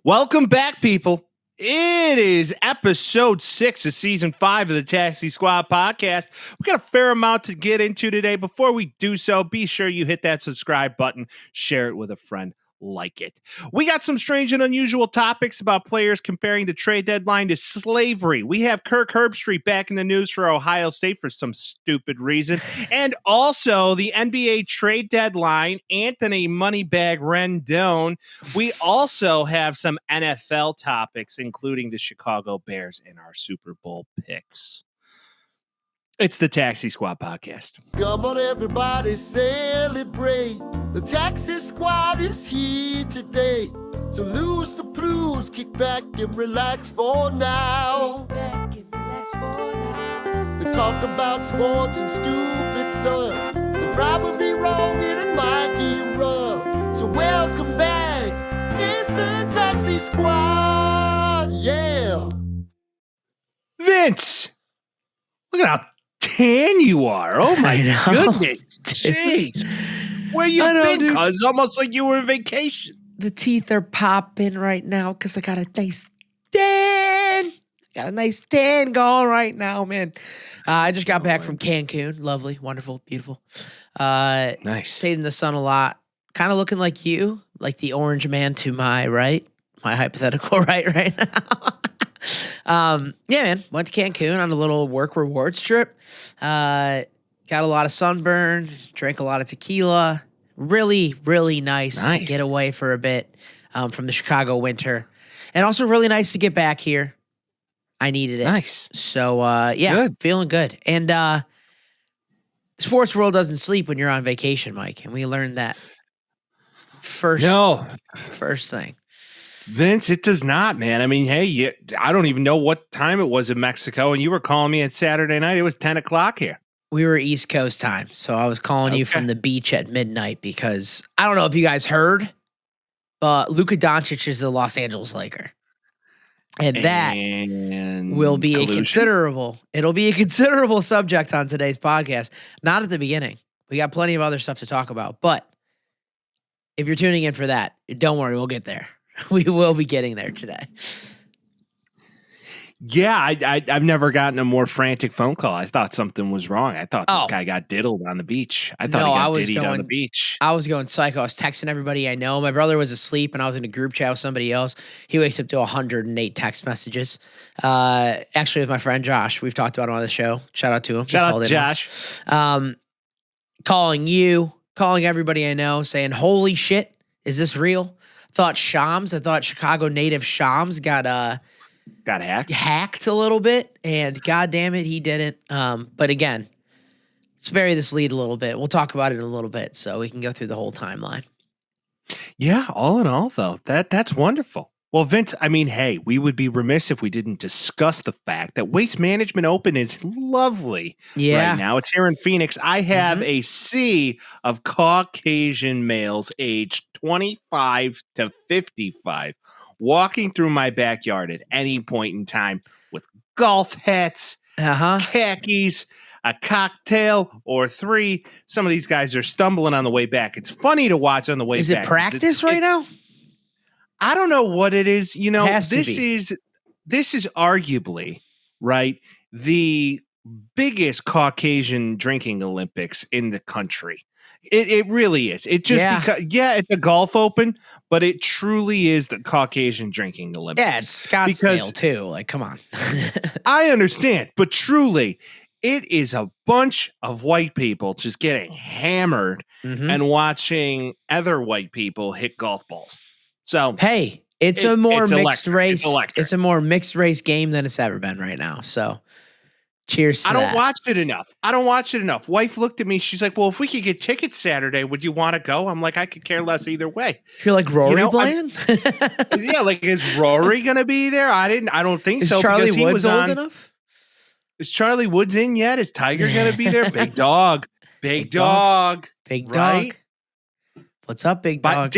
Welcome back, people. It is episode 6 of season 5 of the Taxi Squad podcast. We got a fair amount to get into today. Before we do so, be sure you hit that subscribe button, share it with a friend. Like it. We got some strange and unusual topics about players comparing the trade deadline to slavery. We have Kirk Herbstreit back in the news for Ohio State for some stupid reason. And also the NBA trade deadline, Anthony Moneybag Rendon. We also have some NFL topics, including the Chicago Bears and our Super Bowl picks. It's the Taxi Squad podcast. Come on, everybody, celebrate. The Taxi Squad is here today. So lose the blues, kick back and relax for now. They talk about sports and stupid stuff. They're probably wrong and it might get rough. So welcome back. It's the Taxi Squad. Yeah. Vince, look at how tan you are. Oh my goodness. Jeez. Where you been, cuz? Almost like you were on vacation. The teeth are popping right now because I got a nice tan. Got a nice tan going right now, man. I just got back from Cancun. Lovely, wonderful, beautiful. Nice. Stayed in the sun a lot. Kind of looking like you, like the orange man to my right. My hypothetical right now. Yeah, man. Went to Cancun on a little work rewards trip. Got a lot of sunburn, drank a lot of tequila. Really, really nice to get away for a bit from the Chicago winter. And also really nice to get back here. I needed it. Nice. So, yeah, good. Feeling good. And the sports world doesn't sleep when you're on vacation, Mike. And we learned that first thing. Vince, it does not, man. I mean, hey, I don't even know what time it was in Mexico, and you were calling me at Saturday night. It was 10 o'clock here. We were East Coast time, so I was calling you from the beach at midnight because I don't know if you guys heard, but Luka Doncic is a Los Angeles Laker. And that will be a considerable subject on today's podcast. Not at the beginning. We got plenty of other stuff to talk about, but if you're tuning in for that, don't worry, we'll get there. We will be getting there today. Yeah, I've never gotten a more frantic phone call. I thought something was wrong. I thought this guy got diddled on the beach. I thought he got diddied on the beach. I was going psycho. I was texting everybody I know. My brother was asleep, and I was in a group chat with somebody else. He wakes up to 108 text messages. Actually, with my friend Josh. We've talked about him on the show. Shout out to him. Shout out to Josh. Calling you, calling everybody I know, saying, holy shit, is this real? I thought Chicago native Shams got hacked a little bit, and god damn it, he didn't. But again, let's bury this lead a little bit. We'll talk about it in a little bit so we can go through the whole timeline. Yeah, all in all, though, that's wonderful. Well, Vince, I mean, hey, we would be remiss if we didn't discuss the fact that Waste Management Open is lovely right now. It's here in Phoenix. I have a sea of Caucasian males aged 25 to 55 walking through my backyard at any point in time with golf hats, khakis, a cocktail or 3. Some of these guys are stumbling on the way back. It's funny to watch on the way back. Is it practice right now? I don't know what it is. You know, this is arguably, right, the biggest Caucasian drinking Olympics in the country. It really is. It just because it's a golf open, but it truly is the Caucasian drinking Olympics. Yeah, it's Scottsdale too. Like, come on. I understand, but truly, it is a bunch of white people just getting hammered and watching other white people hit golf balls. So hey, it's a more mixed race. It's a more mixed race game than it's ever been right now. So cheers to that. I don't watch it enough. Wife looked at me. She's like, well, if we could get tickets Saturday, would you want to go? I'm like, I could care less either way. You're like Rory playing? Yeah, like, is Rory going to be there? I don't think so. Is Charlie Woods old enough? Is Charlie Woods in yet? Is Tiger going to be there? Big dog. Big dog. Big dog. What's up, big dog?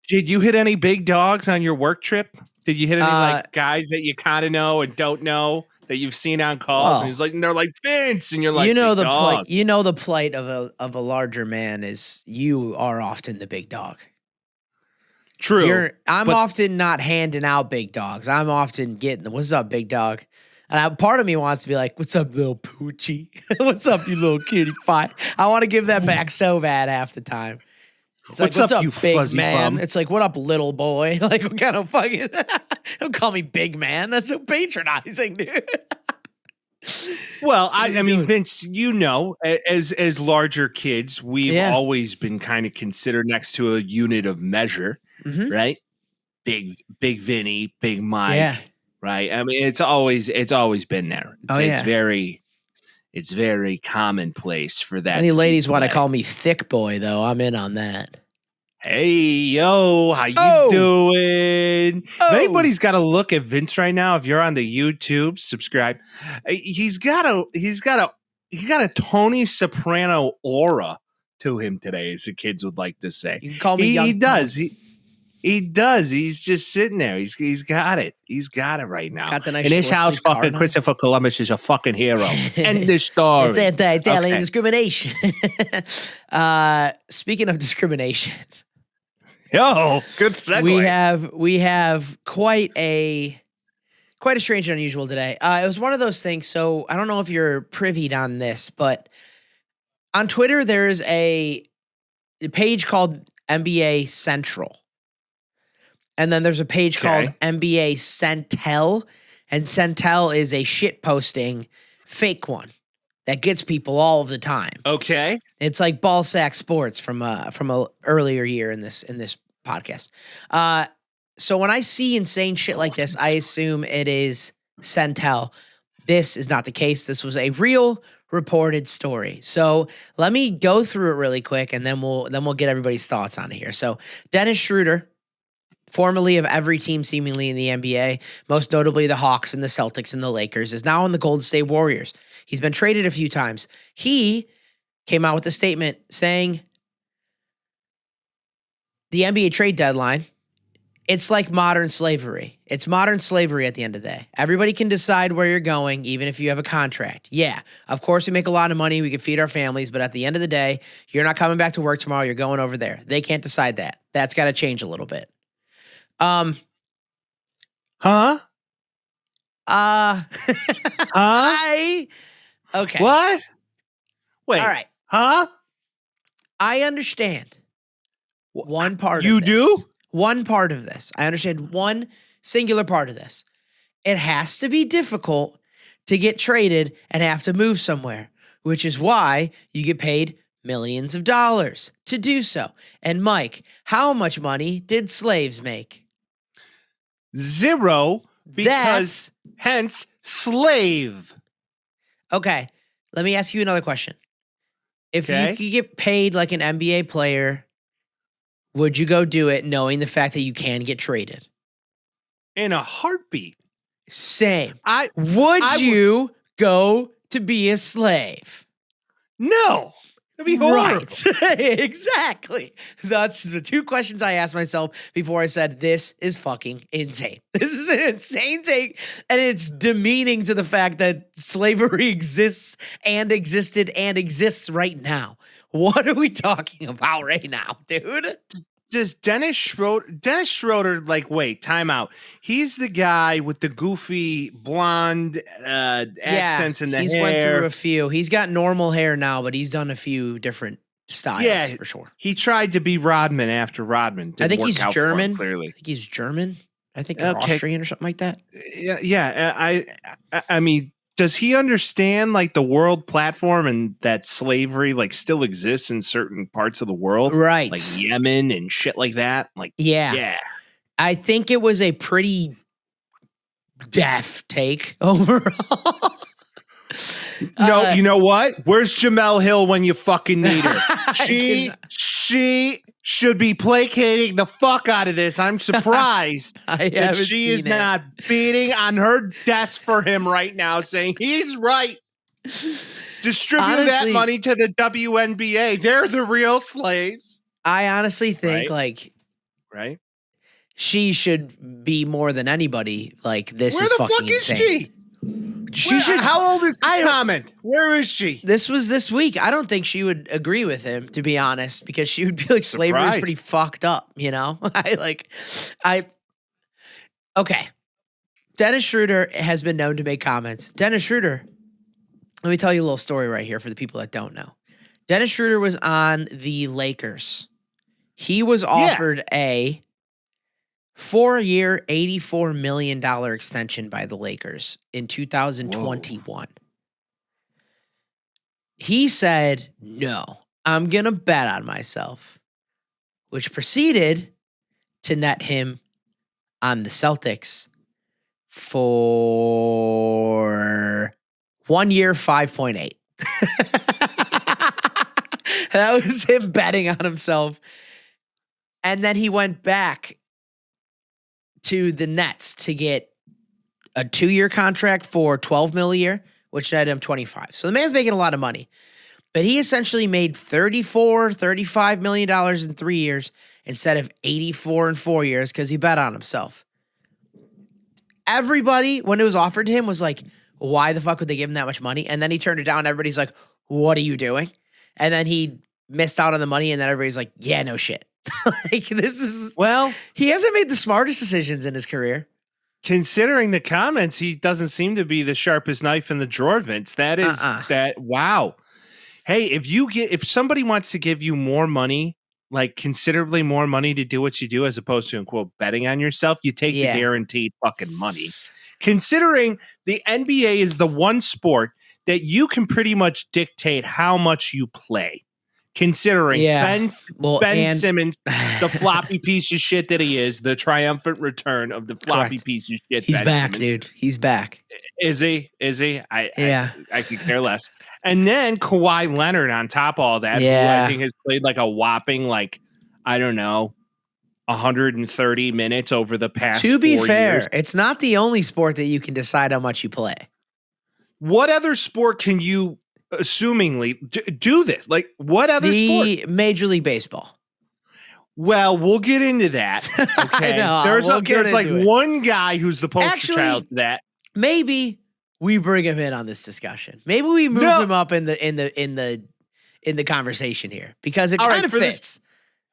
Did you hit any big dogs on your work trip? Did you hit any like guys that you kind of know and don't know that you've seen on calls? And he's like, and they're like Vince, and you're like, the plight. You know the plight of a larger man is you are often the big dog. True. I'm but- often not handing out big dogs. I'm often getting the "What's up, big dog?" And part of me wants to be like, "What's up, little poochie? What's up, you little cutie pie?" I want to give that back so bad half the time. It's like, "What's up, you big fuzzy man?" bum? It's like, "What up, little boy?" Like, what kind of fucking? Don't call me big man. That's so patronizing, dude. Well, I mean, Vince, as larger kids, we've always been kind of considered next to a unit of measure, right? Big Vinny, Big Mike, right? I mean, it's always been there. It's very commonplace for that. Any ladies want to call me thick boy, though? I'm in on that. Hey, yo, how you doing? If anybody's got to look at Vince right now, if you're on the YouTube, subscribe. He's got a Tony Soprano aura to him today, as the kids would like to say. You can call me young. He does. He does. He's just sitting there. He's got it. He's got it right now. Got the nice in this house, fucking Cardinals. Christopher Columbus is a fucking hero. End the story. It's anti-Italian discrimination. Speaking of discrimination. Yo, good segue. We have quite a strange and unusual today. It was one of those things. So I don't know if you're privy on this, but on Twitter there's a page called NBA Central, and then there's a page called NBA Centel, and Centel is a shit posting fake one that gets people all of the time. Okay, it's like ball sack sports from a earlier year in this podcast. So when I see insane shit like this, I assume it is Centel. This is not the case. This was a real reported story. So let me go through it really quick, and then we'll get everybody's thoughts on it here. So Dennis Schröder, formerly of every team seemingly in the NBA, most notably the Hawks and the Celtics and the Lakers, is now on the Golden State Warriors. He's been traded a few times. He came out with a statement saying the NBA trade deadline, it's like modern slavery. It's modern slavery at the end of the day. Everybody can decide where you're going, even if you have a contract. Yeah, of course we make a lot of money. We can feed our families, but at the end of the day, you're not coming back to work tomorrow. You're going over there. They can't decide that. That's got to change a little bit. Huh? Okay. What? Wait. All right. Huh? I understand one part you of this. You do? One part of this. I understand one singular part of this. It has to be difficult to get traded and have to move somewhere, which is why you get paid millions of dollars to do so. And Mike, how much money did slaves make? Zero, because hence slave. Okay, let me ask you another question. If you could get paid like an NBA player, would you go do it knowing the fact that you can get traded? In a heartbeat. Same. Would you go to be a slave? No. That'd be horrible. Right. Exactly. That's the two questions I asked myself before I said, this is fucking insane. This is an insane take, and it's demeaning to the fact that slavery exists and existed and exists right now. What are we talking about right now, dude? Does Dennis Schröder, like, wait, time out. He's the guy with the goofy blonde accents in the hair. He's went through a few. He's got normal hair now, but he's done a few different styles for sure. He tried to be Rodman after Rodman. I think he's German. Clearly. I think he's German. I think Austrian or something like that. Yeah. I mean, does he understand like the world platform and that slavery like still exists in certain parts of the world? Right. Like Yemen and shit like that? Like, yeah. I think it was a pretty deaf take overall. No, you know what? Where's Jamel Hill when you fucking need her? She should be placating the fuck out of this. I'm surprised that she is not beating on her desk for him right now, saying he's right. Distribute that money to the WNBA. They're the real slaves. I honestly think right? She should be more than anybody. Like, this is fucking insane. Where the fuck is she? She should. How old is I this don't- comment? Where is she? This was this week. I don't think she would agree with him, to be honest, because she would be like, slavery is Surprised. pretty fucked up, you know? Okay. Dennis Schröder has been known to make comments. Dennis Schröder, let me tell you a little story right here for the people that don't know. Dennis Schröder was on the Lakers. He was offered a 4-year, $84 million extension by the Lakers in 2021. Whoa. He said, no, I'm going to bet on myself, which proceeded to net him on the Celtics for 1 year, 5.8. That was him betting on himself. And then he went back to the Nets to get a 2-year contract for $12 million a year, which netted him 25. So the man's making a lot of money. But he essentially made $35 million in 3 years instead of 84 in 4 years because he bet on himself. Everybody, when it was offered to him, was like, why the fuck would they give him that much money? And then he turned it down. Everybody's like, what are you doing? And then he missed out on the money, and then everybody's like, yeah, no shit. Like, this is... Well, he hasn't made the smartest decisions in his career. Considering the comments, he doesn't seem to be the sharpest knife in the drawer, Vince. That is that. Wow. Hey, if somebody wants to give you more money, like considerably more money to do what you do, as opposed to, quote, betting on yourself, you take the guaranteed fucking money. Considering the NBA is the one sport that you can pretty much dictate how much you play. Considering Ben Simmons, the floppy piece of shit that he is, the triumphant return of the floppy piece of shit. He's Ben back, Simmons. dude. He's back. Is he? I could care less. And then Kawhi Leonard on top of all that, who I think has played like a whopping, like, I don't know, 130 minutes over the past 4 years. To be fair, it's not the only sport that you can decide how much you play. What other sport can you, assumingly, do this? Like, what other sport? Major League Baseball. Well, we'll get into that. Okay, there's like one guy who's the poster child to that. Maybe we bring him in on this discussion. Maybe we move him up in the conversation here because it kind of fits.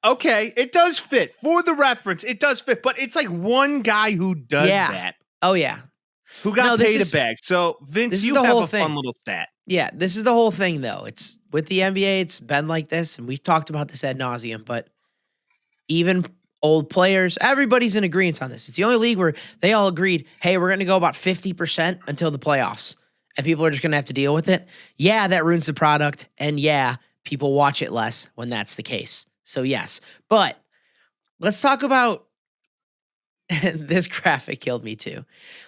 Okay, it does fit. For the reference, it does fit, but it's like one guy who does that. Oh, yeah. Who got paid a bag. So, Vince, you have a fun little stat. Yeah, this is the whole thing, though. It's with the NBA, it's been like this, and we've talked about this ad nauseum, but even old players, everybody's in agreement on this. It's the only league where they all agreed, hey, we're going to go about 50% until the playoffs, and people are just going to have to deal with it. Yeah, that ruins the product, and yeah, people watch it less when that's the case. So, yes. But let's talk about this graphic killed me too.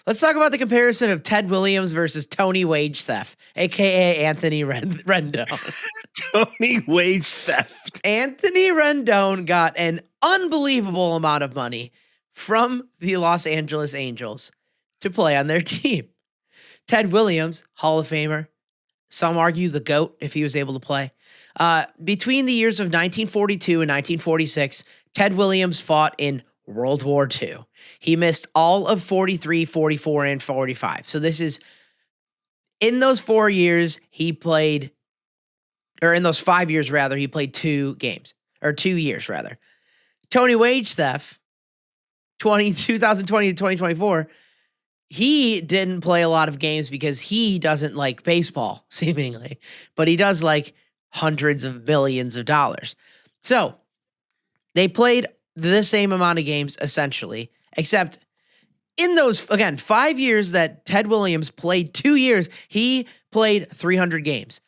Let's talk about the comparison of Ted Williams versus Tony Wage Theft, a.k.a. Anthony Rendon. Tony Wage Theft. Anthony Rendon got an unbelievable amount of money from the Los Angeles Angels to play on their team. Ted Williams, Hall of Famer, some argue the GOAT if he was able to play. Between the years of 1942 and 1946, Ted Williams fought in World War II. He missed all of 43, 44, and 45. So this is, in those 4 years, he played, or in those 5 years, rather, he played 2 games, or 2 years, rather. Tony Wage Theft, 2020 to 2024, he didn't play a lot of games because he doesn't like baseball, seemingly, but he does like hundreds of millions of dollars. So they played the same amount of games, essentially, except in those, again, 5 years that Ted Williams played, 2 years, he played 300 games.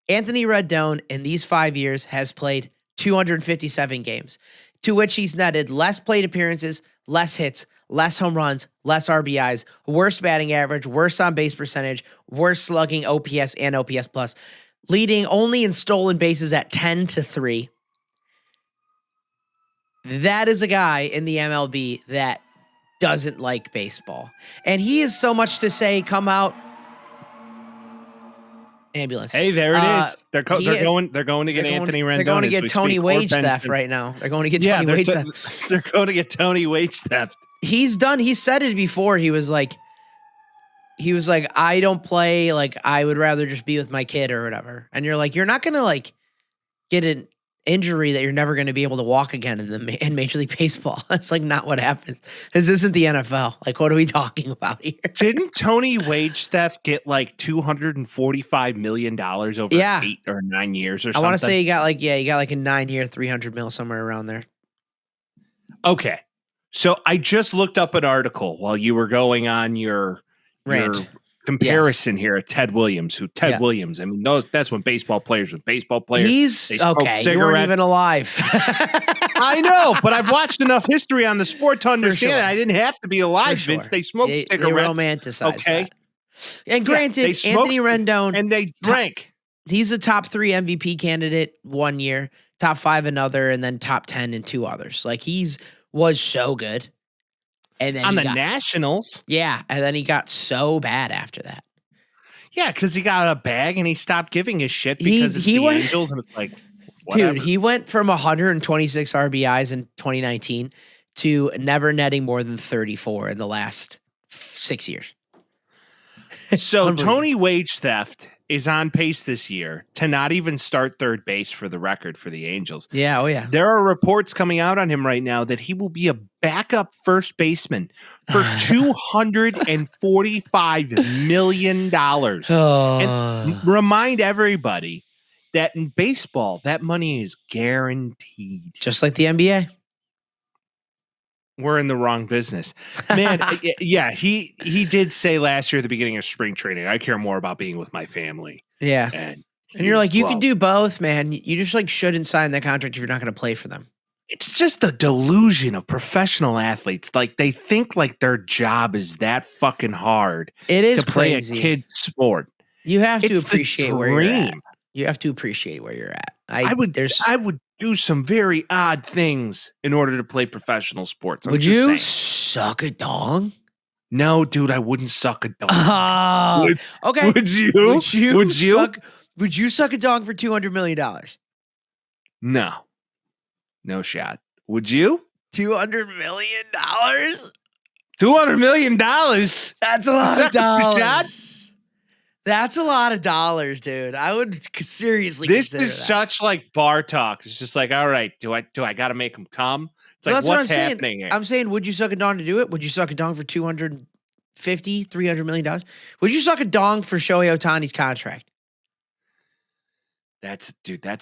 Anthony Rendon in these 5 years has played 257 games, to which he's netted less plate appearances, less hits, less home runs, less RBIs, worse batting average, worse on base percentage, worse slugging, OPS and OPS plus, leading only in stolen bases at 10-3. That is a guy in the MLB that doesn't like baseball. And he is so much to say, come out. Ambulance. Hey, there it is. They're going to get Anthony Rendon. They're going to get Tony Wage Theft right now. They're going to get Tony Wage Theft. They're going to get Tony Wage Theft. He's done. He said it before. He was like, he was like, I don't play. Like, I would rather just be with my kid or whatever. And you're like, you're not going to like get an injury that you're never going to be able to walk again in Major League Baseball. That's like not what happens. This isn't the NFL. Like, what are we talking about here? Didn't Tony wage theft get like $245 million over 8 or 9 years or something? I want to say he got like a 9-year, 300 mil somewhere around there. Okay. So I just looked up an article while you were going on your comparison here of Ted Williams, Williams. I mean, that's when baseball players with baseball players. He's okay. You weren't even alive. I know, but I've watched enough history on the sport to understand it. I didn't have to be alive, Vince. They smoked cigarettes. They romanticize okay. That. And granted, Anthony Rendon, and they drank. He's a top 3 MVP candidate 1 year, top 5 another, and then top 10 in 2 others. Like was so good. And then on the Nationals. Yeah. And then he got so bad after that. Yeah, because he got a bag and he stopped giving his shit because it's the Angels and it's like, whatever. Dude, he went from 126 RBIs in 2019 to never netting more than 34 in the last 6 years. So Tony wage theft is on pace this year to not even start third base for the record for the Angels. Yeah, oh yeah. There are reports coming out on him right now that he will be a backup first baseman for $245 million. And remind everybody that in baseball, that money is guaranteed. Just like the NBA. We're in the wrong business, man. Yeah, he did say last year at the beginning of spring training, I care more about being with my family. Yeah, and you're like, you can do both, man. You just like shouldn't sign that contract if you're not going to play for them. It's just the delusion of professional athletes. Like they think like their job is that fucking hard. It is to play crazy. A kid sport. You have to appreciate where you're at. You have to appreciate where you're at. I would do some very odd things in order to play professional sports. Would you suck a dong? No, dude, I wouldn't suck a dong. Okay. Would you? Would you suck a dong for $200 million? No. No shot. Would you? $200 million? $200 million? That's a lot of dollars. That's a lot of dollars, dude. I would seriously consider This is such like bar talk. It's just like, all right, do I got to make him come? It's like, what's happening here? I'm saying, would you suck a dong to do it? Would you suck a dong for $250, $300 million? Would you suck a dong for Shohei Ohtani's contract? That's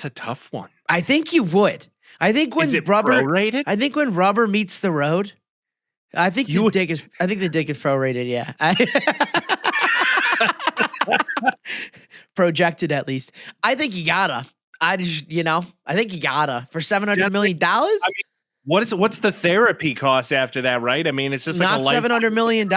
a tough one. I think you would. I think when prorated? I think when rubber meets the road, I think the dick is prorated, yeah. Projected at least. I think you gotta. I think you gotta for $700 million. I mean, what's the therapy cost after that, right? I mean, it's just not like $700 million.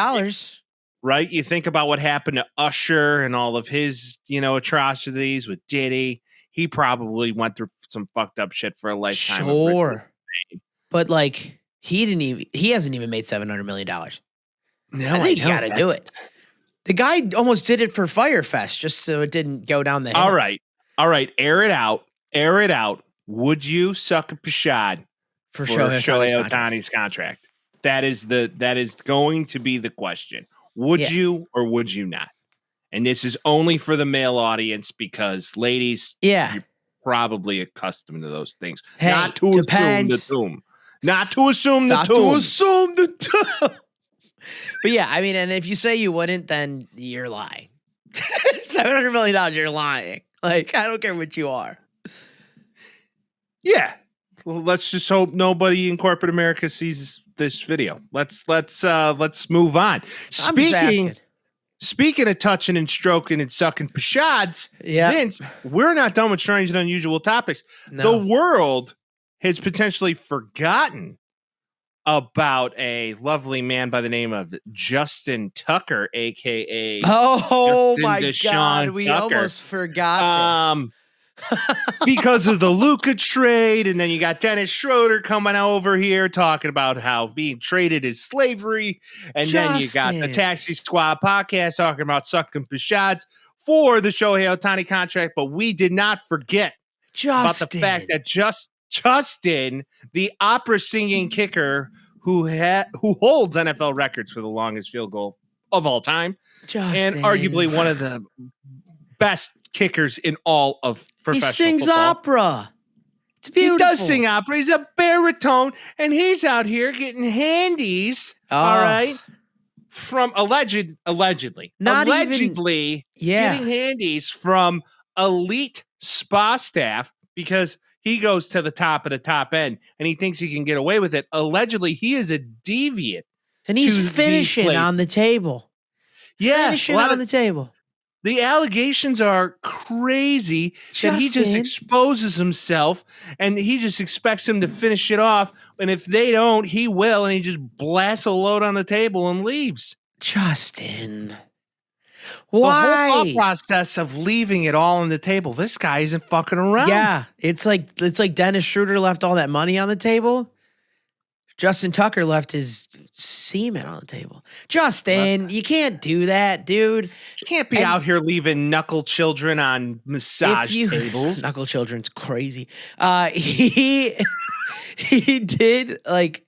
Right? You think about what happened to Usher and all of his, atrocities with Diddy. He probably went through some fucked up shit for a lifetime. Sure. But like he hasn't even made $700 million. No, I think you gotta do it. The guy almost did it for Firefest just so it didn't go down the hill. All right. Air it out. Would you suck a pashad for Shohei Ohtani's contract? That is going to be the question. Would you or would you not? And this is only for the male audience because ladies, you're probably accustomed to those things. Hey, not to assume the tomb. Not to assume the tomb. But yeah, I mean, and if you say you wouldn't, then you're lying. $700 million, you're lying. Like, I don't care what you are. Yeah. Well, let's just hope nobody in corporate America sees this video. Let's move on. Speaking of touching and stroking and sucking pashads, Vince, we're not done with strange and unusual topics. No. The world has potentially forgotten about a lovely man by the name of Justin Tucker, a.k.a. Oh, Justin my Deshaun God. We Tucker. almost forgot this. Because of the Luka trade, and then you got Dennis Schröder coming over here talking about how being traded is slavery, and then you got the Taxi Squad podcast talking about sucking pashads for the Shohei Ohtani contract, but we did not forget about the fact that Justin, the opera singing kicker who holds NFL records for the longest field goal of all time, and Justin. arguably one of the best kickers in all of He professional sings football. opera. It's beautiful. He does sing opera. He's a baritone, and he's out here getting handies. All right, from allegedly, Not allegedly getting handies from elite spa staff because he goes to the top of the top end and he thinks he can get away with it. Allegedly, he is a deviant. And he's finishing on the table. Yeah. Finishing on the table. The allegations are crazy that he just exposes himself and he just expects him to finish it off. And if they don't, he will. And he just blasts a load on the table and leaves. Justin. Why? The whole thought process of leaving it all on the table. This guy isn't fucking around. Yeah. It's like Dennis Schröder left all that money on the table. Justin Tucker left his semen on the table. Justin, you can't do that, dude. You can't be out here leaving knuckle children on massage tables. Knuckle children's crazy. He did, like,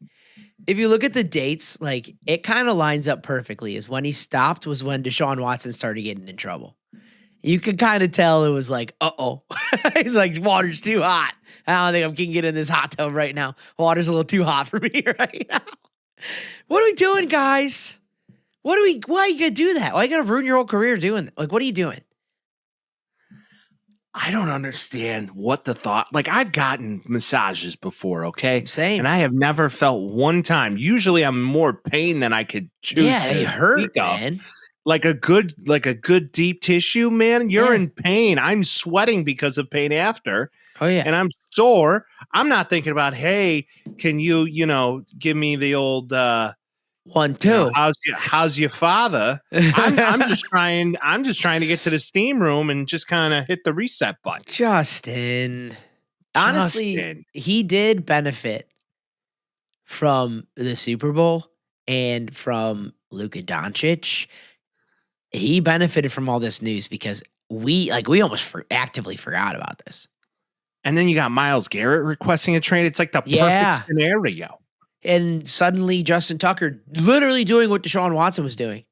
if you look at the dates, like, it kind of lines up perfectly. Is when he stopped was when Deshaun Watson started getting in trouble. You could kind of tell it was like, uh-oh. He's like, water's too hot. I don't think I can get in this hot tub right now. Water's a little too hot for me right now. What are we doing, guys? Why are you gonna do that? Why are you gonna ruin your whole career doing that? Like, what are you doing? I don't understand what the thought. Like, I've gotten massages before, okay? Same. And I have never felt one time. Usually I'm more pain than I could choose. Yeah, they hurt, man. Like a good deep tissue, man. You're in pain. I'm sweating because of pain after. Oh, yeah. And I'm sore. I'm not thinking about, hey, can you, give me the old 1, 2. How's your father? I'm just trying to get to the steam room and just kind of hit the reset button. Justin. Honestly, he did benefit from the Super Bowl and from Luka Doncic. He benefited from all this news because we almost actively forgot about this. And then you got Myles Garrett requesting a trade. It's like the perfect scenario. And suddenly Justin Tucker literally doing what Deshaun Watson was doing.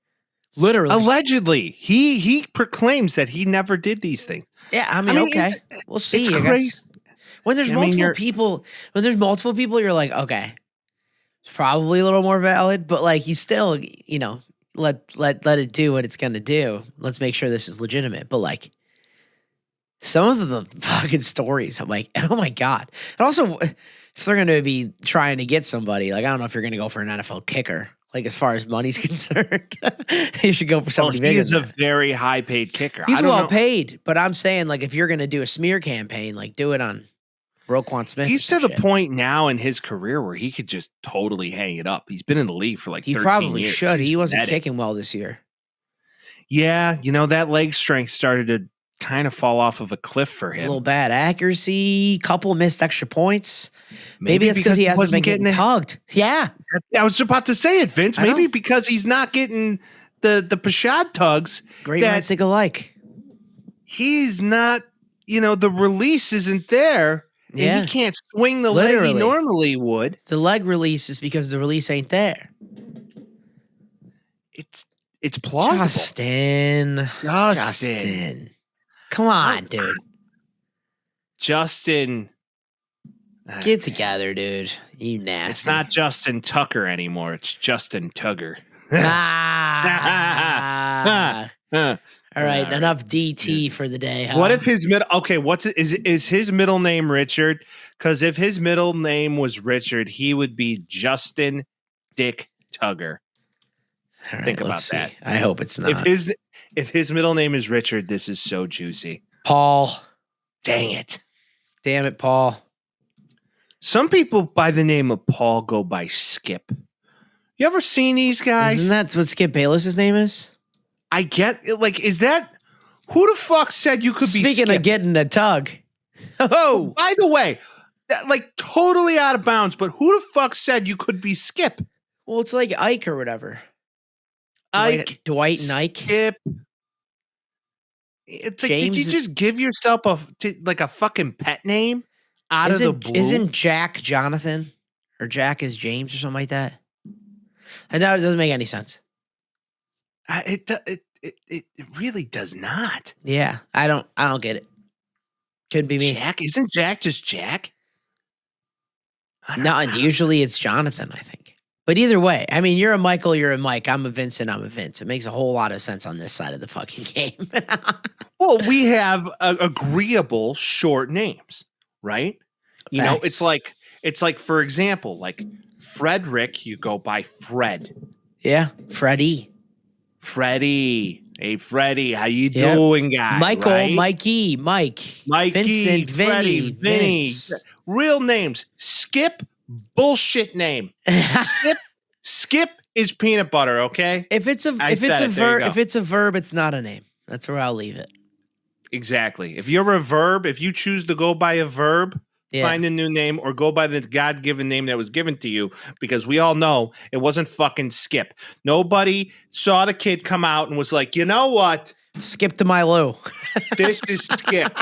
Literally. Allegedly. He proclaims that he never did these things. Yeah, I mean okay. We'll see. I guess. When there's multiple people, you're like, okay, it's probably a little more valid, but like you still, let it do what it's gonna do. Let's make sure this is legitimate. But like some of the fucking stories, I'm like, oh my God. And also, if they're gonna be trying to get somebody, like I don't know if you're gonna go for an NFL kicker. Like as far as money's concerned, you should go for somebody bigger. He's a very high paid kicker. He's well paid, but I'm saying like if you're gonna do a smear campaign, like do it on Roquan Smith. He's to the point now in his career where he could just totally hang it up. He's been in the league for like 13 years. He probably should. He wasn't kicking well this year. Yeah, that leg strength started to kind of fall off of a cliff for him. A little bad accuracy, couple missed extra points. Maybe it's because he hasn't been getting tugged. Yeah. I was about to say it, Vince. Maybe because he's not getting the Pashad tugs. Great minds think alike. He's not, the release isn't there. And he can't swing the leg he normally would. The leg release is because the release ain't there. It's plausible. Justin. Come on, dude. Justin. Get together, dude. You nasty. It's not Justin Tucker anymore. It's Justin Tugger. All right, enough DT for the day. Huh? What if his middle? Okay, is his middle name Richard? Because if his middle name was Richard, he would be Justin Dick Tugger. Right, think about that. I hope it's not. If his middle name is Richard, this is so juicy. Paul. Dang it. Damn it, Paul. Some people by the name of Paul go by Skip. You ever seen these guys? Isn't that what Skip Bayless's name is? I get like, is that who the fuck said you could be Skip? Speaking of getting a tug. Oh, by the way, like totally out of bounds, but who the fuck said you could be Skip? Well, it's like Ike or whatever. Dwight and Ike. Skip. It's like, did you just give yourself a fucking pet name out of the blue? Isn't Jack Jonathan or Jack is James or something like that? I know it doesn't make any sense. It really does not. Yeah, I don't get it. Could be me. Jack, isn't Jack just Jack? No, and usually it's Jonathan, I think. But either way, I mean, you're a Michael, you're a Mike. I'm a Vincent, I'm a Vince. It makes a whole lot of sense on this side of the fucking game. Well, we have agreeable short names, right? You know, it's like for example, like Frederick, you go by Fred. Yeah, Freddie. Hey, Freddie, how you doing, guy? Michael, right? Mikey, Mike, Vincent, Vinny, Vinny. Vince. Real names. Skip, bullshit name. Skip is peanut butter. Okay. If it's a verb, it's not a name. That's where I'll leave it. Exactly. If you're a verb, if you choose to go by a verb, find a new name or go by the God-given name that was given to you, because we all know it wasn't fucking Skip. Nobody saw the kid come out and was like, you know what? Skip to my Lou. This is Skip.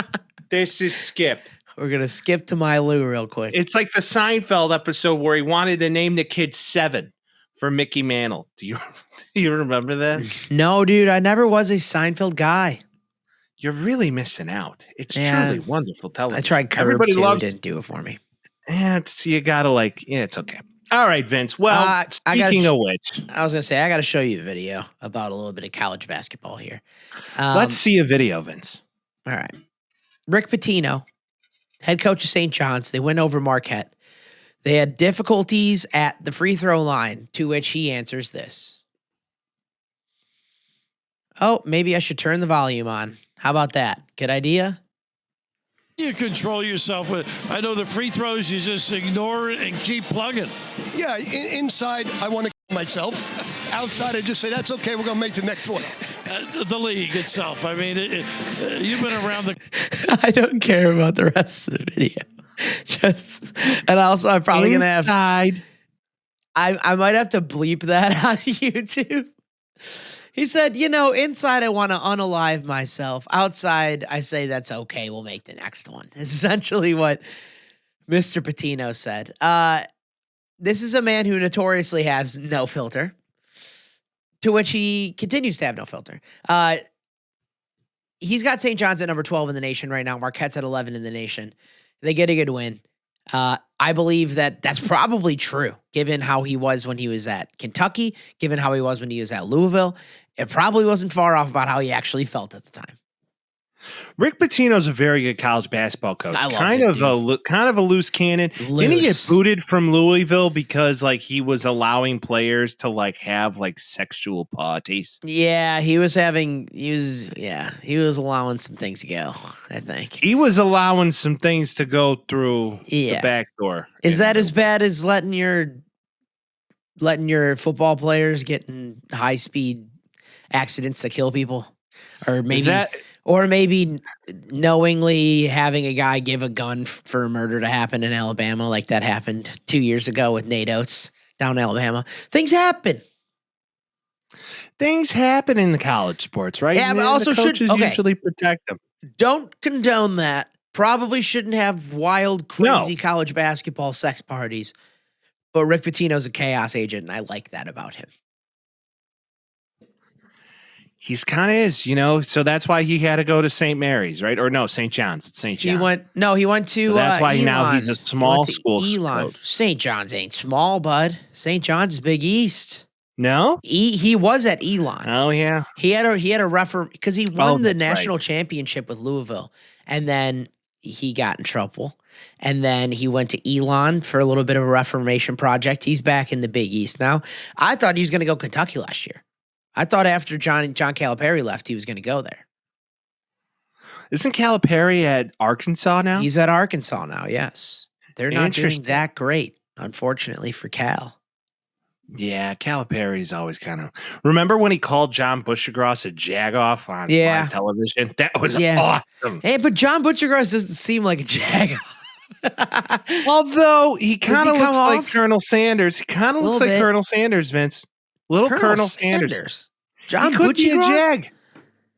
This is Skip. We're going to skip to my Lou real quick. It's like the Seinfeld episode where he wanted to name the kid Seven for Mickey Mantle. Do you remember that? No, dude. I never was a Seinfeld guy. You're really missing out. It's truly wonderful television. I tried Curb. Everybody didn't do it for me. Yeah, you gotta it's okay. All right, Vince. Well, speaking of which, I was gonna say I got to show you a video about a little bit of college basketball here. Let's see a video, Vince. All right, Rick Pitino, head coach of St. John's. They went over Marquette. They had difficulties at the free throw line, to which he answers this. Oh, maybe I should turn the volume on. How about that? Good idea? You control yourself with. I know the free throws, you just ignore it and keep plugging. Yeah, inside, I want to myself. Outside, I just say, that's okay, we're going to make the next one. The league itself. I mean, you've been around the. I don't care about the rest of the video. And also, I'm probably going to have. I might have to bleep that on YouTube. He said, inside I want to unalive myself. Outside, I say that's okay. We'll make the next one. It's essentially what Mr. Pitino said. This is a man who notoriously has no filter, to which he continues to have no filter. He's got St. John's at number 12 in the nation right now. Marquette's at 11 in the nation. They get a good win. I believe that that's probably true, given how he was when he was at Kentucky, given how he was when he was at Louisville. It probably wasn't far off about how he actually felt at the time. Rick Pitino's a very good college basketball coach. Kind of a loose cannon. Didn't he get booted from Louisville because he was allowing players to have sexual parties? Yeah, he was allowing some things to go, I think. He was allowing some things to go through the back door. Is that as bad as letting your football players get in high-speed accidents that kill people? Or maybe knowingly having a guy give a gun for a murder to happen in Alabama, like that happened 2 years ago with Nate Oates down in Alabama. Things happen. Things happen in the college sports, right? Yeah, but also coaches usually protect them. Don't condone that. Probably shouldn't have wild, crazy college basketball sex parties. But Rick Pitino's a chaos agent, and I like that about him. He's kind of is, so that's why he had to go to St. Mary's, right? Or no, St. John's. It's St. John's. He went to so that's why Elon. Now he's a small school coach. St. John's ain't small, bud. St. John's is Big East. No? He was at Elon. Oh, yeah. He had a referee because he won the national championship with Louisville, and then he got in trouble. And then he went to Elon for a little bit of a reformation project. He's back in the Big East now. I thought he was going to go Kentucky last year. I thought after John Calipari left, he was going to go there. Isn't Calipari at Arkansas now? He's at Arkansas now, yes. They're not doing that great, unfortunately, for Cal. Yeah, Calipari's always kind of... Remember when he called John Bushgrass a jagoff on live television? That was awesome. Hey, but John Bushgrass doesn't seem like a jagoff. Although he kind of looks like Colonel Sanders. He kind of looks like Colonel Sanders, Vince. Little Colonel Sanders. John he could be a jag.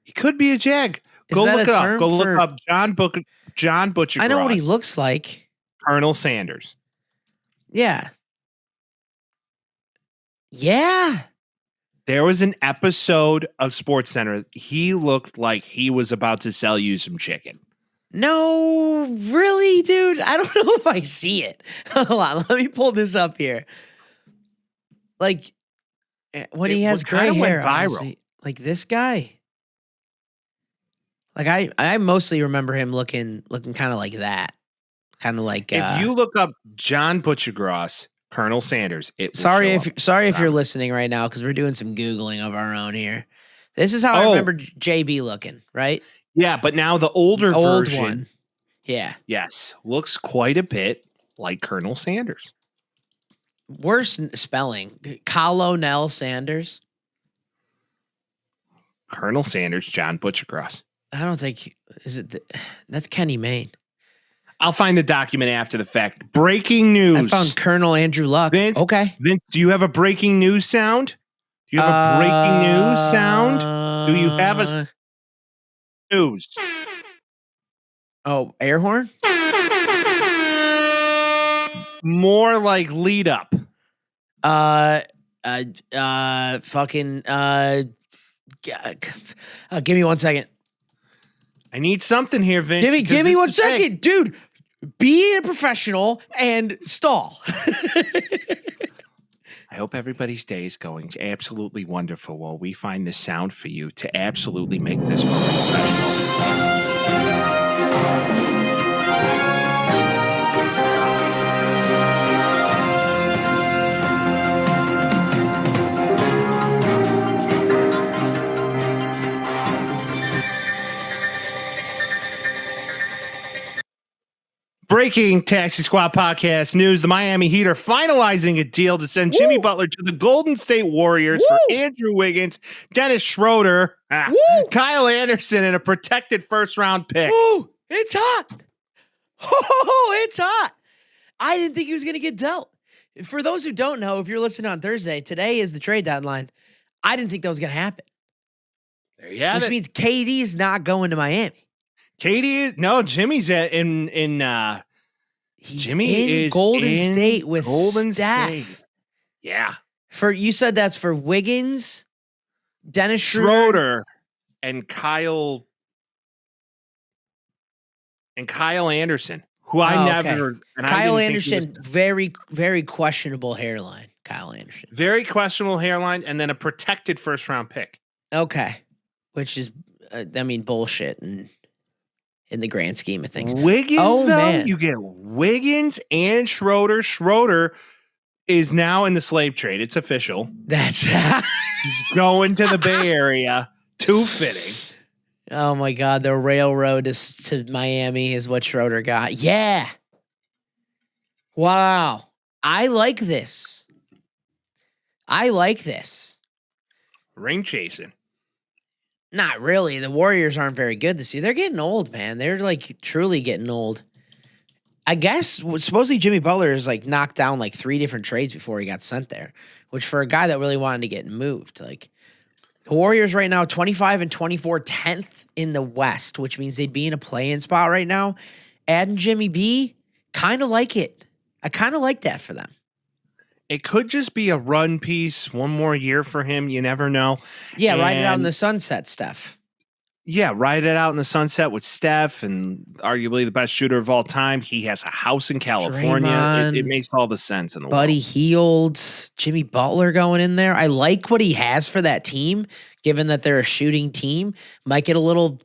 He could be a jag. Go look it up. Go look up John Butchergrass. I know what he looks like. Colonel Sanders. Yeah. Yeah. There was an episode of SportsCenter. He looked like he was about to sell you some chicken. No, really, dude? I don't know if I see it. Hold on, let me pull this up here. Like, when he has gray hair, honestly, like this guy. Like I mostly remember him looking kind of like that. Kind of like if you look up John Butchergross, Colonel Sanders, sorry if you're listening right now because we're doing some Googling of our own here. This is how I remember JB looking, right? Yeah, but now the older version. One. Yeah. Yes. Looks quite a bit like Colonel Sanders. Worse spelling. Colonel Sanders. Colonel Sanders, John Butchergross. I don't think that's Kenny Mayne. I'll find the document after the fact. Breaking news. I found Colonel Andrew Luck. Vince, okay. Vince, do you have a breaking news sound? Do you have a breaking news sound? Do you have a news? Oh, air horn? More like lead up. Fucking give me 1 second. I need something here, Vince. Give me 1 second, dude. Be a professional and stall. I hope everybody's day is going absolutely wonderful while we find the sound for you to absolutely make this moment special. Breaking Taxi Squad podcast news. The Miami Heat are finalizing a deal to send Jimmy Butler to the Golden State Warriors for Andrew Wiggins, Dennis Schroeder, Kyle Anderson, and a protected first-round pick. Woo! It's hot. Oh, it's hot. I didn't think he was going to get dealt. For those who don't know, if you're listening on Thursday, today is the trade deadline. I didn't think that was going to happen. There you have it. Which means KD's not going to Miami. Jimmy's in Golden State with Steph. State. Yeah. You said that's for Wiggins, Dennis Schroeder, and Kyle Anderson, who Kyle Anderson, very, very questionable hairline. Kyle Anderson. Very questionable hairline, and then a protected first-round pick. Okay. Which is, bullshit in the grand scheme of things. Wiggins, man. You get Wiggins and Schroeder. Schroeder is now in the slave trade. It's official. He's going to the Bay Area. Too fitting. Oh my God. The railroad to Miami is what Schroeder got. Yeah. Wow. I like this. Ring chasing. Not really. The Warriors aren't very good this year. They're getting old, man. They're like truly getting old. I guess supposedly Jimmy Butler is like knocked down like 3 different trades before he got sent there, which for a guy that really wanted to get moved, like the Warriors right now, 25 and 24, 10th in the West, which means they'd be in a play-in spot right now. Adding Jimmy B, kind of like it. I kind of like that for them. It could just be a run piece, one more year for him. You never know. Yeah, ride it out in the sunset, Steph. Yeah, ride it out in the sunset with Steph, and arguably the best shooter of all time. He has a house in California. It makes all the sense in the world. Buddy Hield, Jimmy Butler going in there. I like what he has for that team, given that they're a shooting team. Might get a little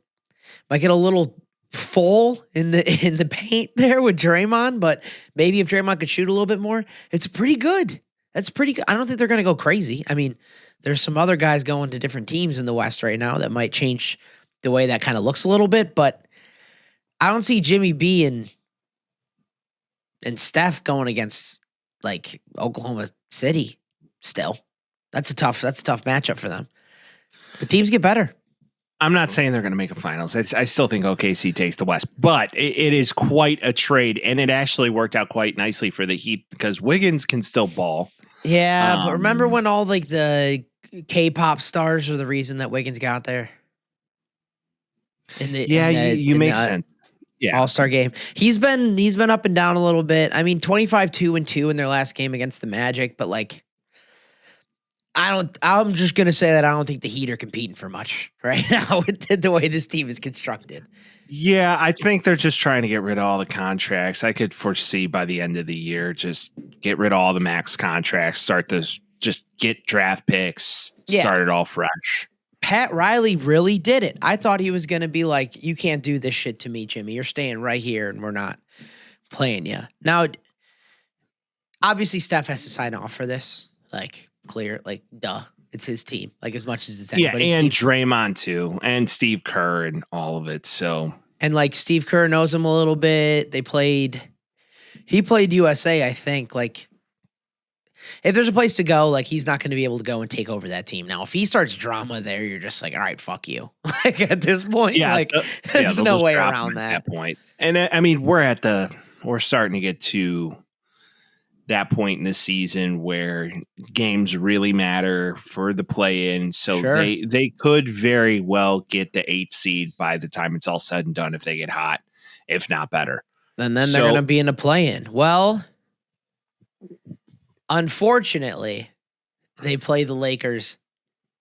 full in the paint there with Draymond, but maybe if Draymond could shoot a little bit more, it's pretty good. That's pretty good. I don't think they're going to go crazy. I mean, there's some other guys going to different teams in the West right now that might change the way that kind of looks a little bit, but I don't see Jimmy B and Steph going against like Oklahoma City still. That's a tough matchup for them. But teams get better. I'm not saying they're going to make a finals. I still think OKC takes the West, but it is quite a trade, and it actually worked out quite nicely for the Heat because Wiggins can still ball. Yeah, but remember when all like the K-pop stars are the reason that Wiggins got there? You make sense. Yeah, All-Star game. He's been up and down a little bit. I mean, 25-2-2 in their last game against the Magic, but like I'm just gonna say that I don't think the Heat are competing for much right now with the way this team is constructed. Yeah, I think they're just trying to get rid of all the contracts. I could foresee by the end of the year, just get rid of all the max contracts, start to just get draft picks, start it all fresh. Pat Riley really did it. I thought he was going to be like, you can't do this shit to me, Jimmy. You're staying right here and we're not playing you. Now, obviously, Steph has to sign off for this. Like, clear, like, duh. It's his team, like, as much as it's anybody's and team. Draymond, too, and Steve Kerr and all of it, so. And, like, Steve Kerr knows him a little bit. He played USA, I think. Like, if there's a place to go, like, he's not going to be able to go and take over that team. Now, if he starts drama there, you're just like, all right, fuck you. Like, at this point, there's no way around that point. And, I mean, we're starting to get to that point in the season where games really matter for the play-in. So they could very well get the 8th seed by the time it's all said and done if they get hot, if not better. And then they're going to be in a play-in. Well, unfortunately, they play the Lakers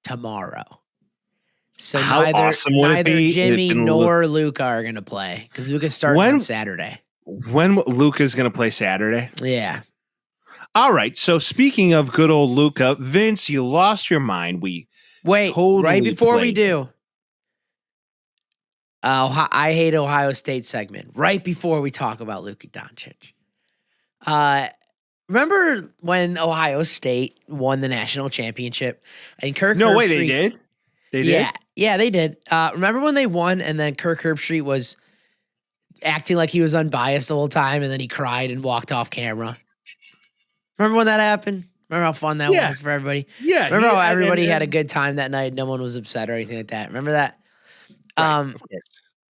tomorrow. So neither Jimmy nor Luka are going to play because Luka's starting on Saturday. When Luka's going to play Saturday? Yeah. All right. So speaking of good old Luka, Vince, you lost your mind. Wait, right before we do. I hate Ohio State segment. Right before we talk about Luka Doncic. Remember when Ohio State won the national championship and Kirk Herbstreit? No, wait, they did? They did? Yeah, they did. Remember when they won and then Kirk Herbstreit was acting like he was unbiased the whole time and then he cried and walked off camera? Remember when that happened? Remember how fun that was for everybody? Yeah. Remember how everybody had a good time that night? No one was upset or anything like that. Remember that? Right, of course.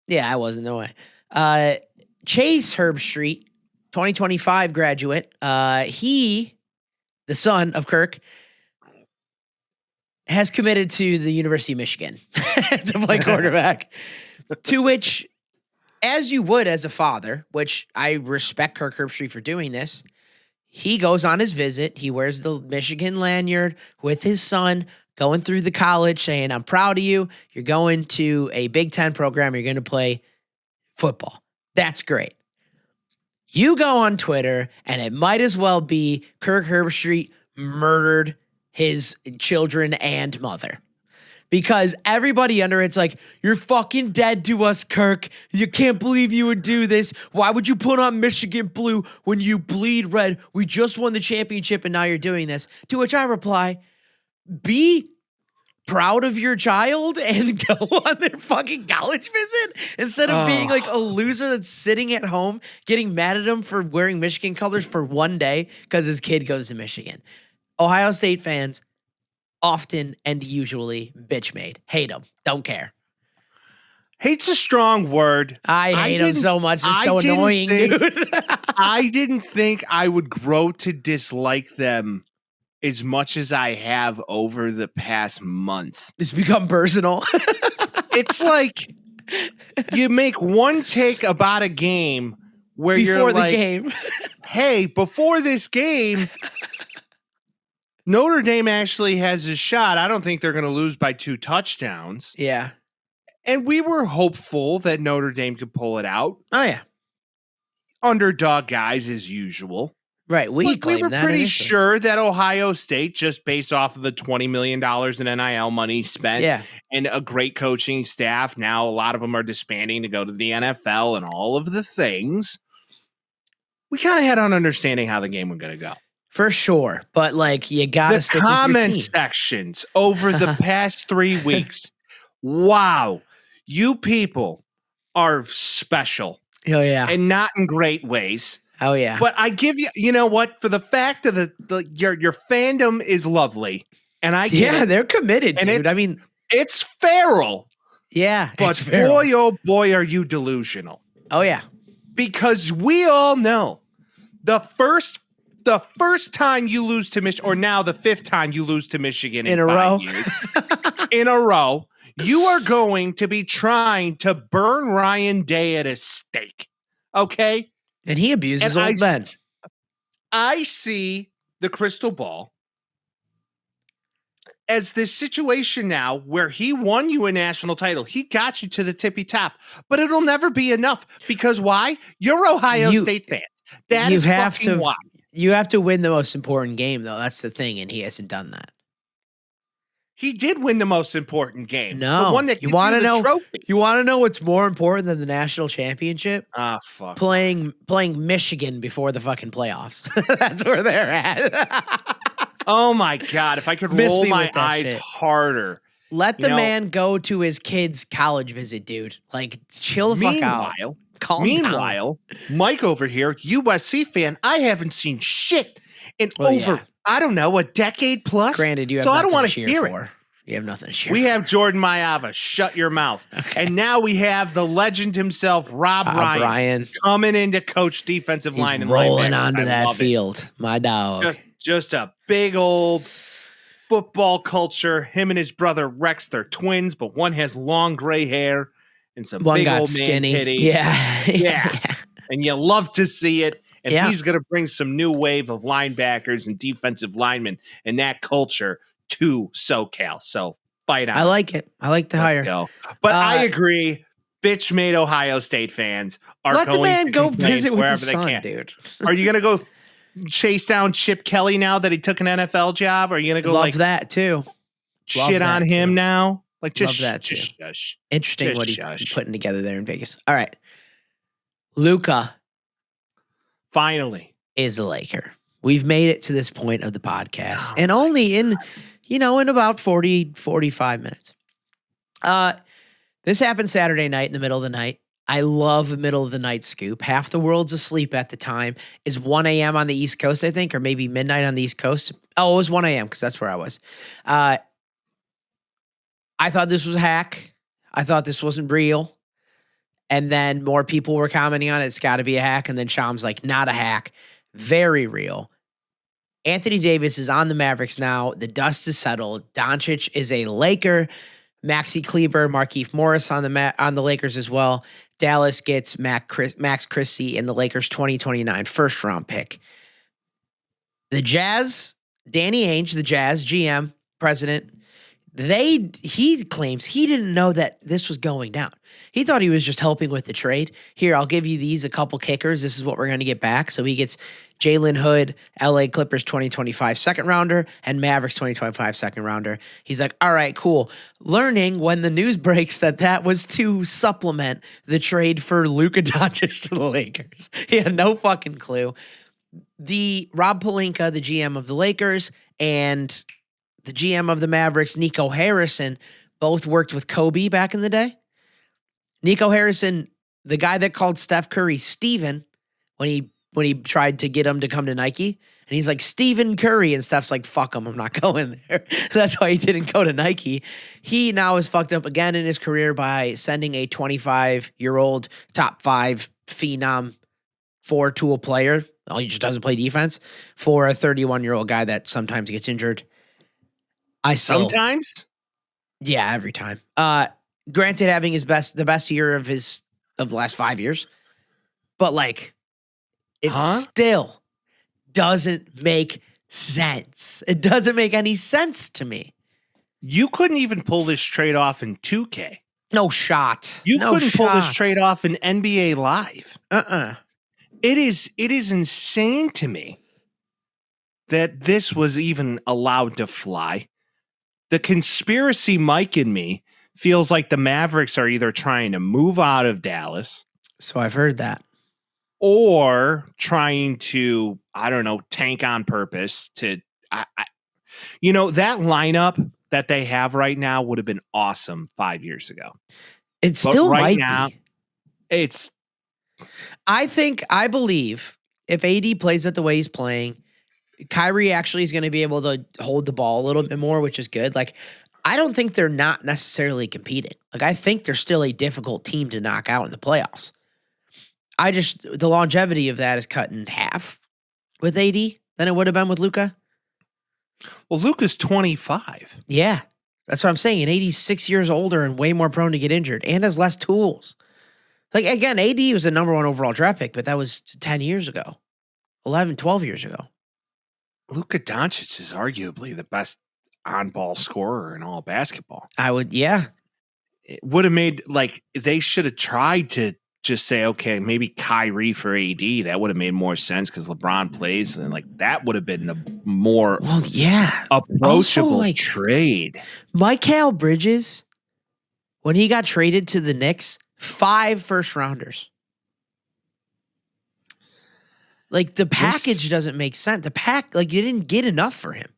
Yeah, I wasn't. No way. Chase Herbstreit, 2025 graduate. He, the son of Kirk, has committed to the University of Michigan to play quarterback. To which, as you would as a father, which I respect Kirk Herbstreit for doing this, he goes on his visit. He wears the Michigan lanyard with his son, going through the college, saying, I'm proud of you. You're going to a Big Ten program. You're going to play football. That's great. You go on Twitter, and it might as well be Kirk Herbstreit murdered his children and mother. Because everybody under it's like, you're fucking dead to us, Kirk. You can't believe you would do this. Why would you put on Michigan blue when you bleed red? We just won the championship and now you're doing this. To which I reply, be proud of your child and go on their fucking college visit instead of being like a loser that's sitting at home getting mad at him for wearing Michigan colors for one day because his kid goes to Michigan. Ohio State fans often and usually bitch made. Hate them. Don't care. Hate's a strong word. I hate them so much. They're so annoying, dude. I didn't think I would grow to dislike them as much as I have over the past month. It's become personal. It's like you make one take about a game where before the game. Hey, before this game, Notre Dame actually has a shot. I don't think they're going to lose by 2 touchdowns. Yeah. And we were hopeful that Notre Dame could pull it out. Oh, yeah. Underdog guys as usual. Right. We were pretty sure that Ohio State, just based off of the $20 million in NIL money spent and a great coaching staff, now a lot of them are disbanding to go to the NFL and all of the things. We kind of had an understanding how the game was going to go. For sure. But, like, you got to stick with your team. The comment sections over the past 3 weeks. Wow. You people are special. Oh, yeah. And not in great ways. Oh, yeah. But I give you know what? For the fact of your fandom is lovely. And I get it. They're committed, and dude. I mean, it's feral. Yeah. But boy, oh boy, are you delusional. Oh, yeah. Because we all know the first time you lose to Michigan, or now the 5th time you lose to Michigan in a row, in a row, you are going to be trying to burn Ryan Day at a stake. Okay? And he abuses old men. I see the crystal ball. as this situation now where he won you a national title. He got you to the tippy top, but it'll never be enough because why? You're Ohio State fans. That is fucking why. You have to win the most important game, though. That's the thing, and he hasn't done that. He did win the most important game. No, the one that you want to know. Trophy. You want to know what's more important than the national championship? Ah, fuck. Playing Michigan before the fucking playoffs. That's where they're at. Oh my God! If I could roll my eyes harder. Let the man go to his kid's college visit, dude. Like, chill the fuck out. Calm down. Mike over here, USC fan, I haven't seen shit in I don't know, a decade plus. Granted, you have so nothing I don't want to to cheer hear for. it. You have nothing to cheer We for. have Jordan Mailata. Shut your mouth. Okay. And now we have the legend himself, Rob Ryan, coming in to coach defensive line and rolling onto that field. My dog. Just a big old football culture. Him and his brother Rex, they're twins, but one has long gray hair and some one big got old skinny. man titties. Yeah. And you love to see it. And he's going to bring some new wave of linebackers and defensive linemen and that culture to SoCal. So fight on. I like it. I like the hire. Go. But I agree. Bitch made Ohio State fans are let going the man to go visit with his they son, can. dude. Are you going to go chase down Chip Kelly now that he took an NFL job? Or are you going to go love that too? Shit on him now? Like just love that too. Shush. Interesting what he's putting together there in Vegas. All right. Luka finally is a Laker. We've made it to this point of the podcast and only in about 40, 45 minutes. This happened Saturday night in the middle of the night. I love a middle of the night scoop. Half the world's asleep at the time. Is 1 a.m. on the East Coast, I think, or maybe midnight on the East Coast. Oh, it was 1 a.m. because that's where I was. I thought this was a hack. I thought this wasn't real. And then more people were commenting on it. It's got to be a hack. And then Sham's like, not a hack. Very real. Anthony Davis is on the Mavericks now. The dust is settled. Doncic is a Laker. Maxi Kleber, Markieff Morris on the Lakers as well. Dallas gets Max Christie in the Lakers 2029 first round pick. The Jazz, Danny Ainge, the Jazz GM, president, he claims he didn't know that this was going down. He thought he was just helping with the trade. Here, I'll give you a couple kickers. This is what we're going to get back. So he gets Jalen Hood, LA Clippers 2025 second rounder, and Mavericks 2025 second rounder. He's like, all right, cool. Learning when the news breaks that was to supplement the trade for Luka Doncic to the Lakers. He had no fucking clue. The Rob Pelinka, the GM of the Lakers, and the GM of the Mavericks, Nico Harrison, both worked with Kobe back in the day. Nico Harrison, the guy that called Steph Curry Steven when he tried to get him to come to Nike. And he's like, Stephen Curry. And Steph's like, fuck him, I'm not going there. That's why he didn't go to Nike. He now is fucked up again in his career by sending a 25-year-old top 5 phenom four-tool player. Oh, he just doesn't play defense for a 31-year-old guy that sometimes gets injured. Sometimes? Yeah, every time. Granted, having the best year of the last 5 years, but like, it still doesn't make sense. It doesn't make any sense to me. You couldn't even pull this trade off in 2K. No shot. You couldn't pull this trade off in NBA Live. It is insane to me that this was even allowed to fly. The conspiracy Mike in me feels like the Mavericks are either trying to move out of Dallas. So I've heard that. Or trying to, I don't know, tank on purpose to, that lineup that they have right now would have been awesome 5 years ago. It still might be. I believe if AD plays it the way he's playing, Kyrie actually is going to be able to hold the ball a little bit more, which is good. Like, I don't think they're not necessarily competing. Like, I think they're still a difficult team to knock out in the playoffs. The longevity of that is cut in half with AD than it would have been with Luka. Well, Luka's 25. Yeah, that's what I'm saying. And AD's 6 years older and way more prone to get injured and has less tools. Like, again, AD was the number 1 overall draft pick, but that was 10 years ago, 11, 12 years ago. Luka Doncic is arguably the best. on-ball scorer in all basketball. I would, yeah. It would have made, like, they should have tried to just say, okay, maybe Kyrie for AD. That would have made more sense because LeBron plays, and like that would have been the more approachable also, trade. Mikal Bridges, when he got traded to the Knicks, 5 first rounders. Like the package doesn't make sense. You didn't get enough for him.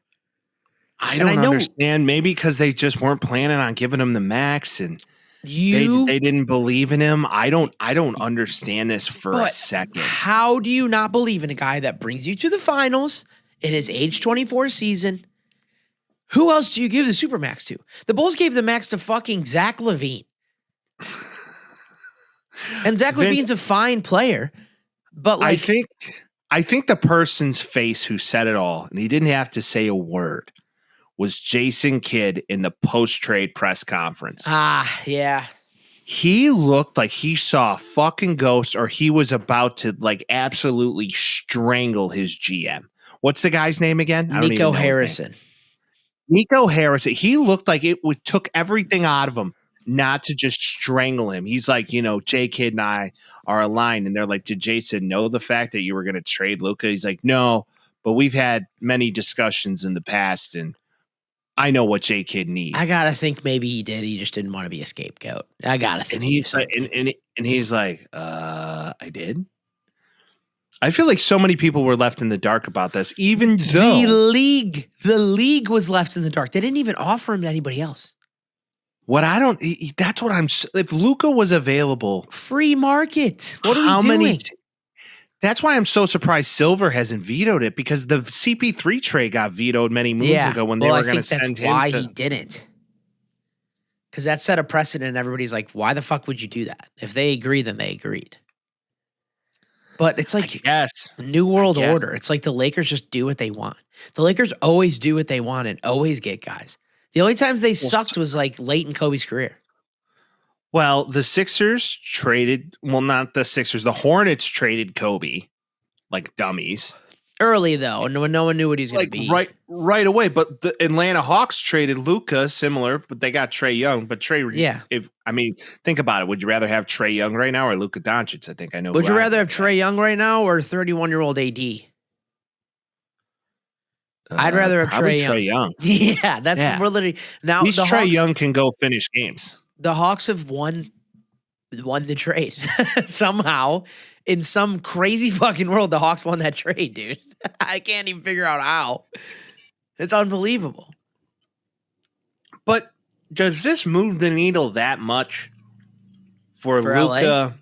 I don't understand. Maybe because they just weren't planning on giving him the max, and they didn't believe in him. I don't understand this for a second. How do you not believe in a guy that brings you to the finals in his age 24 season? Who else do you give the supermax to? The Bulls gave the max to fucking Zach LaVine. And Zach LaVine's a fine player, but like I think the person's face who said it all, and he didn't have to say a word, was Jason Kidd in the post-trade press conference. Yeah. He looked like he saw a fucking ghost, or he was about to like absolutely strangle his GM. What's the guy's name again? Nico Harrison. Nico Harrison. He looked like it took everything out of him not to just strangle him. He's like, J Kidd and I are aligned, and they're like, did Jason know the fact that you were going to trade Luka? He's like, no, but we've had many discussions in the past, and I know what J Kidd needs. I gotta think maybe he did. He just didn't want to be a scapegoat. I gotta think. And he's like, and he's like, I did. I feel like so many people were left in the dark about this, even though the league was left in the dark. They didn't even offer him to anybody else. That's what I'm. If Luka was available, free market. What are we doing? That's why I'm so surprised Silver hasn't vetoed it, because the CP3 trade got vetoed many moons ago when they were going to send him. Why he didn't? Because that set a precedent, and everybody's like, "Why the fuck would you do that?" If they agree, then they agreed. But it's like New World Order. It's like the Lakers just do what they want. The Lakers always do what they want and always get guys. The only times they sucked was like late in Kobe's career. Well, the Sixers traded, not the Sixers, the Hornets traded Kobe like dummies. Early, though, when no one knew what he was going to be. Right away. But the Atlanta Hawks traded Luka, similar, but they got Trae Young. But think about it. Would you rather have Trae Young right now or Luka Doncic? I think I know. Would you rather have Trae Young right now or 31-year-old AD? I'd rather have Trae Young. Yeah, that's literally now. At least Trae Young can go finish games. The Hawks have won the trade somehow. In some crazy fucking world, the Hawks won that trade, dude. I can't even figure out how. It's unbelievable. But does this move the needle that much for Luka?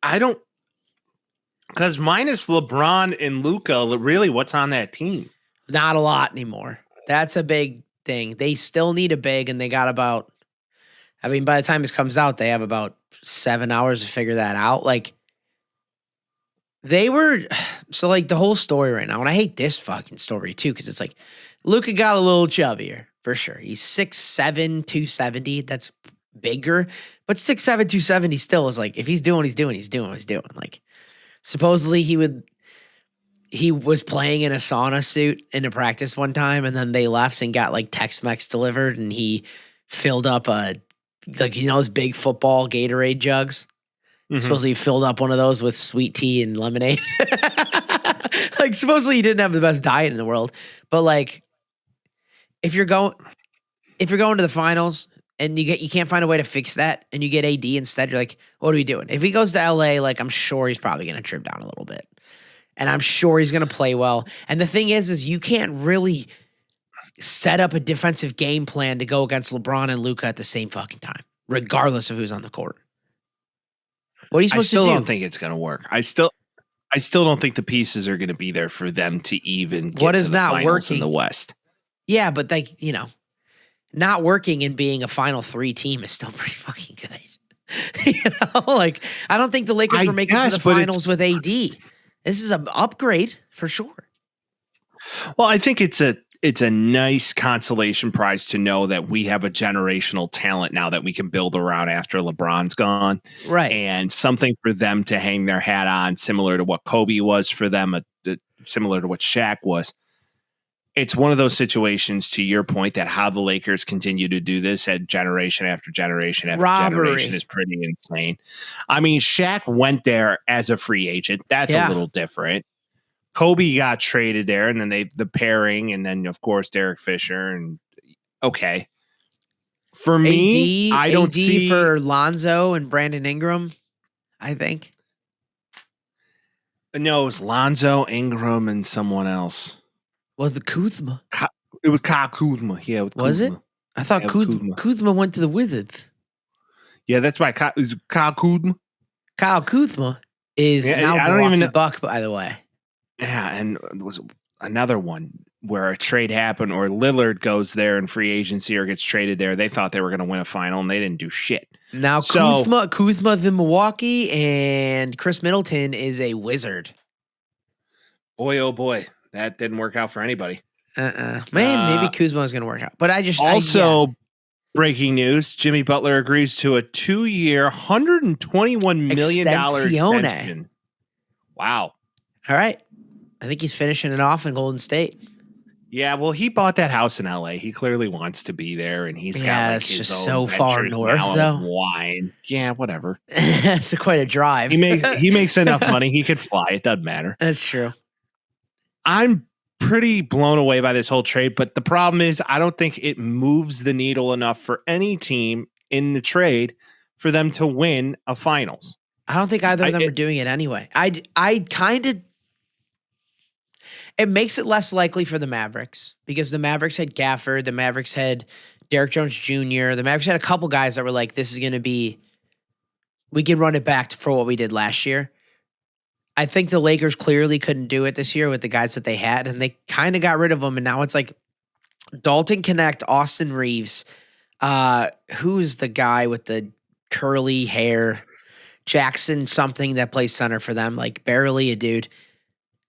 I don't. Because minus LeBron and Luka, really, what's on that team? Not a lot anymore. That's a big thing. They still need a big, and they got about. I mean, by the time this comes out, they have about 7 hours to figure that out. Like, they were so like the whole story right now, and I hate this fucking story too, because it's like Luka got a little chubbier for sure. He's 6'7", 270. That's bigger, but 6'7", 270 still is like if he's doing what he's doing, he's doing what he's doing. Like. Supposedly he was playing in a sauna suit in a practice one time, and then they left and got like Tex-Mex delivered, and he filled up those big football Gatorade jugs. Mm-hmm. Supposedly he filled up one of those with sweet tea and lemonade. Like supposedly he didn't have the best diet in the world, but like if you're going to the finals and you can't find a way to fix that, and you get AD instead, you're like, what are we doing? If he goes to LA, like I'm sure he's probably going to trim down a little bit, and I'm sure he's going to play well. And the thing is you can't really set up a defensive game plan to go against LeBron and Luka at the same fucking time, regardless of who's on the court. What are you supposed to do? I still don't think it's going to work. I still don't think the pieces are going to be there for them to even get what is to the not finals working in the West. Yeah, but not working and being a Final Three team is still pretty fucking good. Like I don't think the Lakers were making it to the finals with AD. This is an upgrade for sure. Well, I think it's a nice consolation prize to know that we have a generational talent now that we can build around after LeBron's gone. Right. And something for them to hang their hat on, similar to what Kobe was for them, similar to what Shaq was. it's one of those situations, to your point, that how the Lakers continue to do this at generation after generation after generation is pretty insane. I mean, Shaq went there as a free agent. That's a little different. Kobe got traded there, and then the pairing, and then of course Derek Fisher, and okay. For me, I don't see for Lonzo and Brandon Ingram, I think. No, it was Lonzo, Ingram, and someone else. Was it Kuzma? It was Kyle Kuzma. Yeah, was it? I thought Kuzma went to the Wizards. Yeah, that's right. Kyle Kuzma. Kyle Kuzma is now Milwaukee Buck, by the way. Yeah, and there was another one where a trade happened, or Lillard goes there in free agency or gets traded there. They thought they were going to win a final, and they didn't do shit. Now Kuzma's in Milwaukee, and Chris Middleton is a Wizard. Boy, oh boy, that didn't work out for anybody. Man, maybe Kuzma is going to work out, but breaking news: Jimmy Butler agrees to a 2-year, $121 million extension. Wow! All right, I think he's finishing it off in Golden State. Yeah, well, he bought that house in LA. He clearly wants to be there, and he's got it's just so far north, though. Wine, yeah, whatever. That's quite a drive. He makes enough money. He could fly. It doesn't matter. That's true. I'm pretty blown away by this whole trade, but the problem is I don't think it moves the needle enough for any team in the trade for them to win a finals. I don't think either of them are doing it anyway. It makes it less likely for the Mavericks because the Mavericks had Gafford, the Mavericks had Derrick Jones Jr., the Mavericks had a couple guys that were like, this is going to be, we can run it back for what we did last year. I think the Lakers clearly couldn't do it this year with the guys that they had, and they kind of got rid of them, and now it's like Dalton Connect, Austin Reeves, who's the guy with the curly hair, Jackson something that plays center for them, like barely a dude.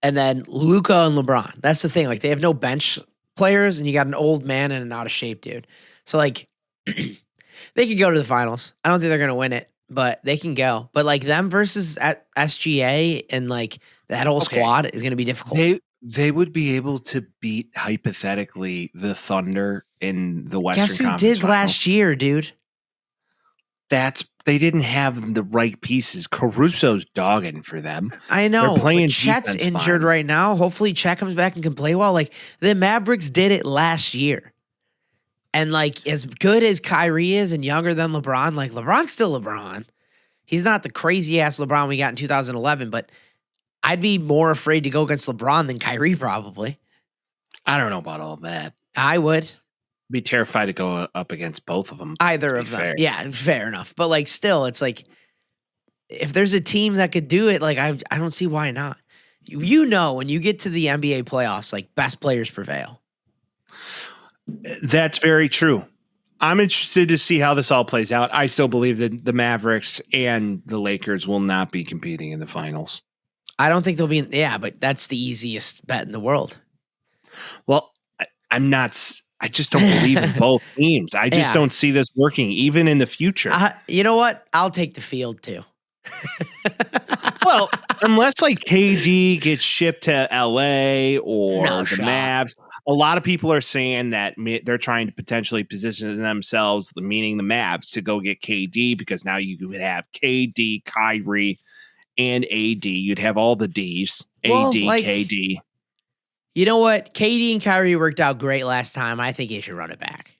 And then Luka and LeBron. That's the thing. Like, they have no bench players, and you got an old man and an out-of-shape dude. So, like, they could go to the finals. I don't think they're going to win it, but they can go. But, like, them versus SGA and, like, that whole squad is going to be difficult. They would be able to beat, hypothetically, the Thunder in the Western Conference. Guess who did last year, dude? They didn't have the right pieces. Caruso's dogging for them. I know. They're playing Chet's injured right now. Hopefully Chet comes back and can play well. Like, the Mavericks did it last year. And, like, as good as Kyrie is and younger than LeBron, like, LeBron's still LeBron. He's not the crazy-ass LeBron we got in 2011, but I'd be more afraid to go against LeBron than Kyrie probably. I don't know about all that. I would. Be terrified to go up against both of them. Either of them. Yeah, fair enough. But, like, still, it's like, if there's a team that could do it, like, I don't see why not. You know, when you get to the NBA playoffs, like, best players prevail. That's very true. I'm interested to see how this all plays out. I still believe that the Mavericks and the Lakers will not be competing in the finals. I don't think they'll be but that's the easiest bet in the world. Well, I just don't believe in both teams. I just don't see this working, even in the future. You know what? I'll take the field, too. Well, unless, like, KD gets shipped to LA or the Mavs, a lot of people are saying that they're trying to potentially position themselves, meaning the Mavs, to go get KD, because now you would have KD, Kyrie, and AD. You'd have all the Ds, AD, KD. You know what? KD and Kyrie worked out great last time. I think you should run it back.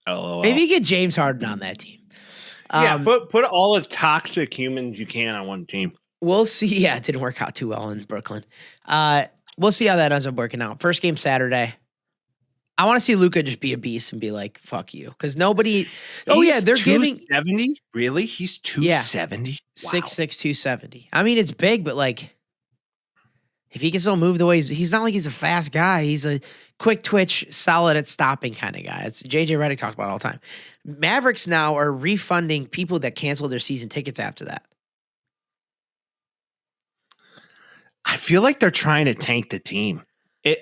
LOL. Maybe you get James Harden on that team. Put all the toxic humans you can on one team. We'll see. Yeah, it didn't work out too well in Brooklyn. We'll see how that ends up working out. First game Saturday. I want to see Luka just be a beast and be like, fuck you. Because nobody... they're giving... 270? Really? He's 270? Yeah. 6'6", 270. I mean, it's big, but, like... If he can still move the way he's not like he's a fast guy. He's a quick twitch, solid at stopping kind of guy. It's JJ Redick talks about it all the time. Mavericks now are refunding people that canceled their season tickets after that. I feel like they're trying to tank the team.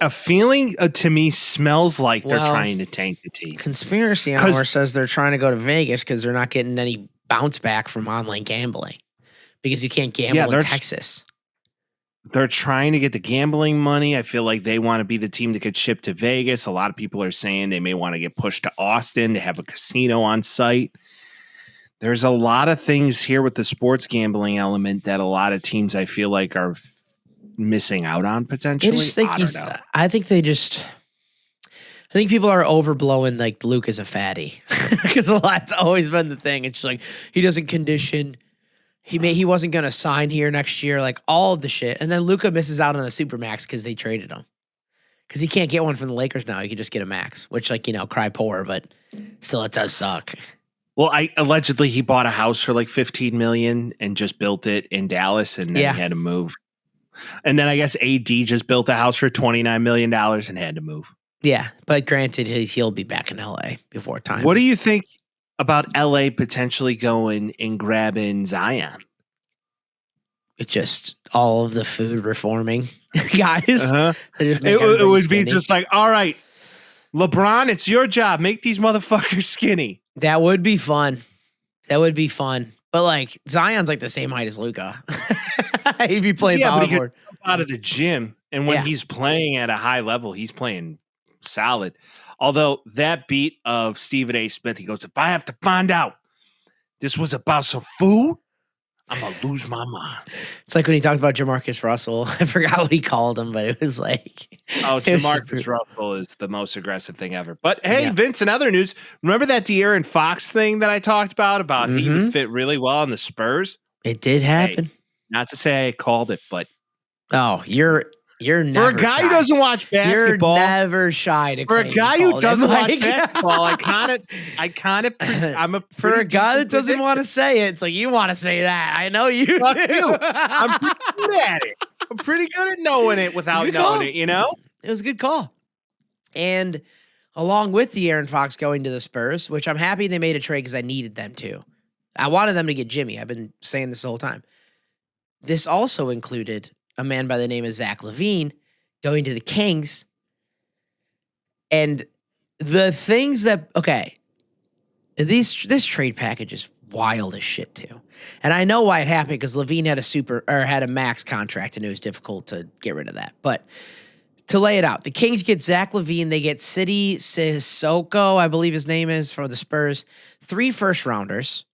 A feeling to me smells like they're trying to tank the team. Conspiracy Hour says they're trying to go to Vegas because they're not getting any bounce back from online gambling because you can't gamble in Texas. They're trying to get the gambling money. I feel like they want to be the team that could ship to Vegas. A lot of people are saying they may want to get pushed to Austin to have a casino on site. There's a lot of things here with the sports gambling element that a lot of teams I feel like are missing out on potentially. I think people are overblowing like Luke is a fatty because that's always been the thing. It's like he doesn't condition. He wasn't going to sign here next year, like all of the shit. And then Luka misses out on a Supermax because they traded him. Because he can't get one from the Lakers now. He can just get a max, which cry poor, but still it does suck. Well, allegedly he bought a house for like $15 million and just built it in Dallas and then he had to move. And then I guess AD just built a house for $29 million and had to move. Yeah, but granted, he'll be back in LA before time. What do you think about LA potentially going and grabbing Zion? It's just all of the food reforming guys. It would be just like, all right, LeBron, it's your job. Make these motherfuckers skinny. That would be fun. But like Zion's like the same height as Luka. He'd be playing power forward out of the gym, and when he's playing at a high level, he's playing solid. Although that beat of Stephen A. Smith, he goes, if I have to find out this was about some food, I'm going to lose my mind. It's like when he talked about Jamarcus Russell. I forgot what he called him, but it was like... Oh, Jamarcus Russell is the most aggressive thing ever. But hey, Vince, in other news, remember that De'Aaron Fox thing that I talked about he would fit really well on the Spurs? It did happen. Hey, not to say I called it, but... Oh, you're never for a guy shy. Who doesn't watch basketball. You're never shy to for a guy who doesn't watch basketball. I'm for a guy that doesn't want to say it. So you want to say that? I know you. Fuck you. I'm pretty good at it. I'm pretty good at knowing it without knowing it. You know, it was a good call. And along with De'Aaron Fox going to the Spurs, which I'm happy they made a trade because I needed them to. I wanted them to get Jimmy. I've been saying this the whole time. This also included a man by the name of Zach Lavine going to the Kings. And the things that, this trade package is wild as shit too. And I know why it happened because Lavine had a max contract and it was difficult to get rid of that. But to lay it out, the Kings get Zach Lavine. They get City Sissoko, I believe his name is, from the Spurs. 3 first-rounders.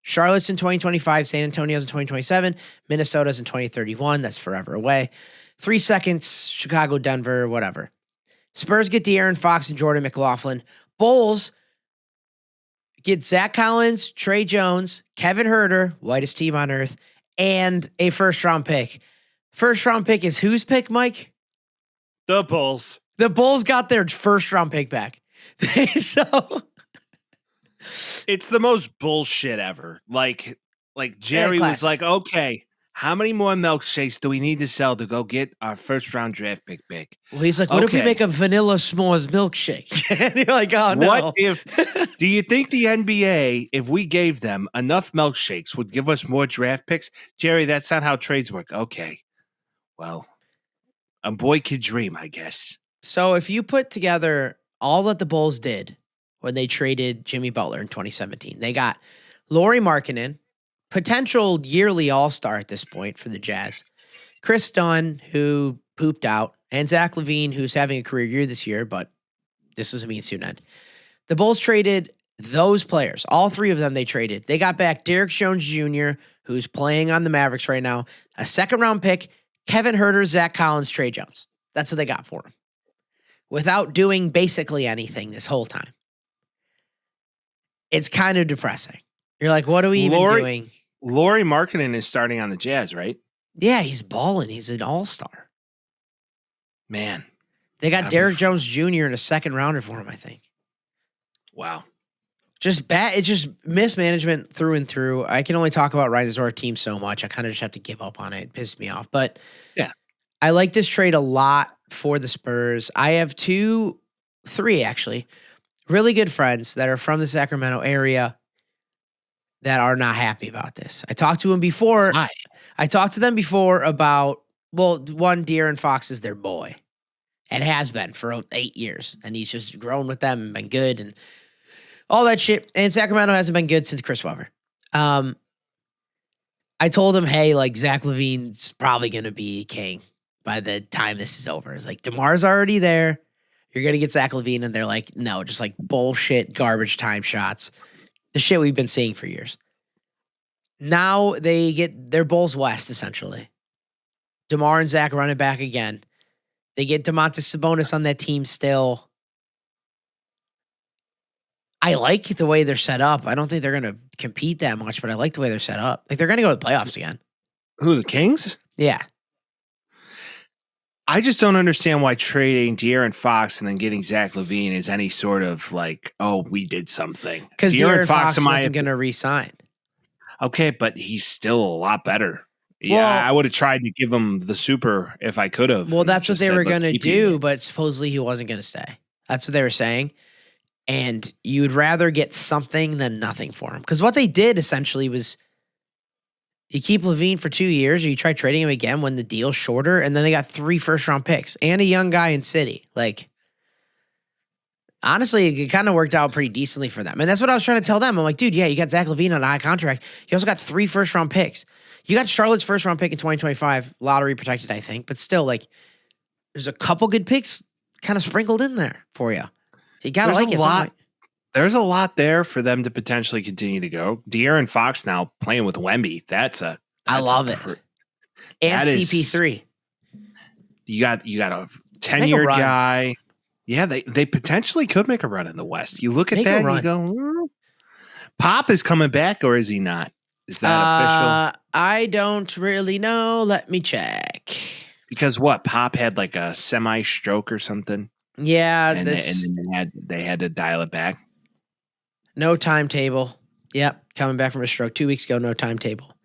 Charlotte's in 2025, San Antonio's in 2027, Minnesota's in 2031. That's forever away. 3 seconds, Chicago, Denver, whatever. Spurs get De'Aaron Fox and Jordan McLaughlin. Bulls get Zach Collins, Trey Jones, Kevin Huerter, whitest team on earth, and a first-round pick. First-round pick is whose pick, Mike? The Bulls. The Bulls got their first-round pick back. So... It's the most bullshit ever. Like Jerry was like, okay, how many more milkshakes do we need to sell to go get our first round draft pick back? Well, he's like, what if we make a vanilla s'mores milkshake? And you're like, oh no. What if, do you think the NBA, if we gave them enough milkshakes, would give us more draft picks? Jerry, that's not how trades work. Okay. Well, a boy could dream, I guess. So if you put together all that the Bulls did when they traded Jimmy Butler in 2017. They got Lauri Markkanen, potential yearly all-star at this point for the Jazz, Chris Dunn, who pooped out, and Zach Lavine, who's having a career year this year, but this was a means to an end. The Bulls traded those players. All 3 of them they traded. They got back Derek Jones Jr., who's playing on the Mavericks right now, a second-round pick, Kevin Huerter, Zach Collins, Trey Jones. That's what they got for him. Without doing basically anything this whole time. It's kind of depressing. You're like, what are we even doing? Lauri Markkanen is starting on the Jazz, right? Yeah, he's balling. He's an all-star. Man. They got Derek Jones Jr. in a second rounder for him, I think. Wow. Just bad. It's just mismanagement through and through. I can only talk about Ryan Zora team so much. I kind of just have to give up on it. It pissed me off. But yeah, I like this trade a lot for the Spurs. I have 3 actually, really good friends that are from the Sacramento area that are not happy about this. I talked to them before. I talked to them before about, one, De'Aaron Fox is their boy and has been for 8 years. And he's just grown with them and been good and all that shit. And Sacramento hasn't been good since Chris Webber. I I told him, hey, like Zach Levine's probably going to be king by the time this is over. It's like DeMar's already there. You're going to get Zach Lavine. And they're like, no, just like bullshit, garbage time shots. The shit we've been seeing for years. Now they get their Bulls West, essentially. DeMar and Zach running back again. They get Domantas Sabonis on that team still. I like the way they're set up. I don't think they're going to compete that much, but I like the way they're set up. Like, they're going to go to the playoffs again. Who, the Kings? Yeah. I just don't understand why trading De'Aaron Fox and then getting Zach Lavine is any sort of like, oh, we did something. Because De'Aaron Fox wasn't going to re-sign. Okay, but he's still a lot better. Yeah, Well, I would have tried to give him the super if I could have. Well, that's what Just they said, were "Let's going to keep you." do, but supposedly he wasn't going to stay. That's what they were saying. And you'd rather get something than nothing for him. Because what they did essentially was you keep Lavine for 2 years or you try trading him again when the deal's shorter, and then they got 3 first-round picks and a young guy in City. Like, honestly, it kind of worked out pretty decently for them. And that's what I was trying to tell them. I'm like, dude, yeah, you got Zach Lavine on a high contract. You also got 3 first-round picks. You got Charlotte's first-round pick in 2025, lottery protected, I think. But still, like, there's a couple good picks kind of sprinkled in there for you. You got to like it. There's a lot there for them to potentially continue to go. De'Aaron Fox now playing with Wemby. I love it. And CP3. You got a 10-year guy. Yeah, they potentially could make a run in the West. You look at that and you go, Pop is coming back, or is he not? Is that official? I don't really know. Let me check. Because what? Pop had like a semi-stroke or something? Yeah. And then they had to dial it back. No timetable. Yep. Coming back from a stroke 2 weeks ago. No timetable.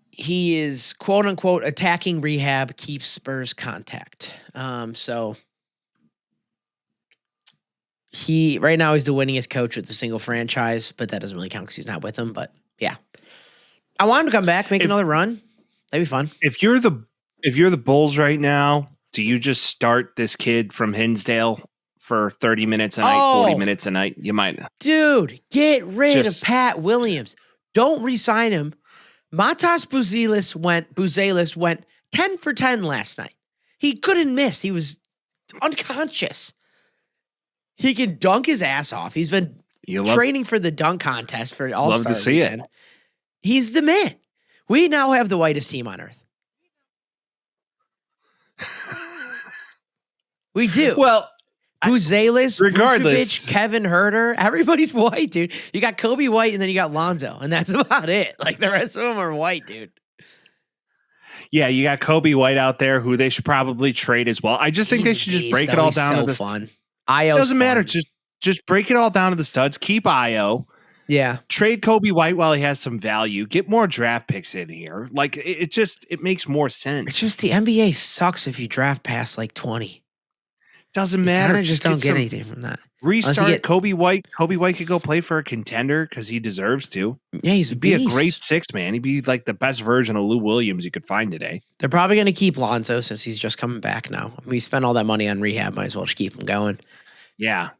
He is quote unquote attacking rehab, keeps Spurs contact. So he right now he's the winningest coach with the single franchise, but that doesn't really count because he's not with them. But yeah, I want him to come back, make another run. That'd be fun. If you're the Bulls right now, do you just start this kid from Hinsdale for 30 minutes a night, 40 minutes a night? You might. Dude, get rid of Pat Williams. Don't re-sign him. Matas Buzelis went 10 for 10 last night. He couldn't miss. He was unconscious. He can dunk his ass off. He's been training for the dunk contest for All-Star Love to see weekend. it. He's the man. We now have the whitest team on earth. We do. Well, Buzelis, regardless, Vucevic, Kevin Herter, everybody's white, dude. You got Kobe White and then you got Lonzo, and that's about it. Like the rest of them are white, dude. Yeah, you got Kobe White out there who they should probably trade as well. I just think they should just break it all down to the fun. It doesn't matter. Just break it all down to the studs. Keep Io. Yeah. Trade Kobe White while he has some value. Get more draft picks in here. Like it makes more sense. It's just the NBA sucks if you draft past like 20. Doesn't matter. Just don't get anything from that. Restart Kobe White. Kobe White could go play for a contender because he deserves to. Yeah, he'd be a great 6 man. He'd be like the best version of Lou Williams you could find today. They're probably going to keep Lonzo since he's just coming back now. We spent all that money on rehab. Might as well just keep him going. Yeah,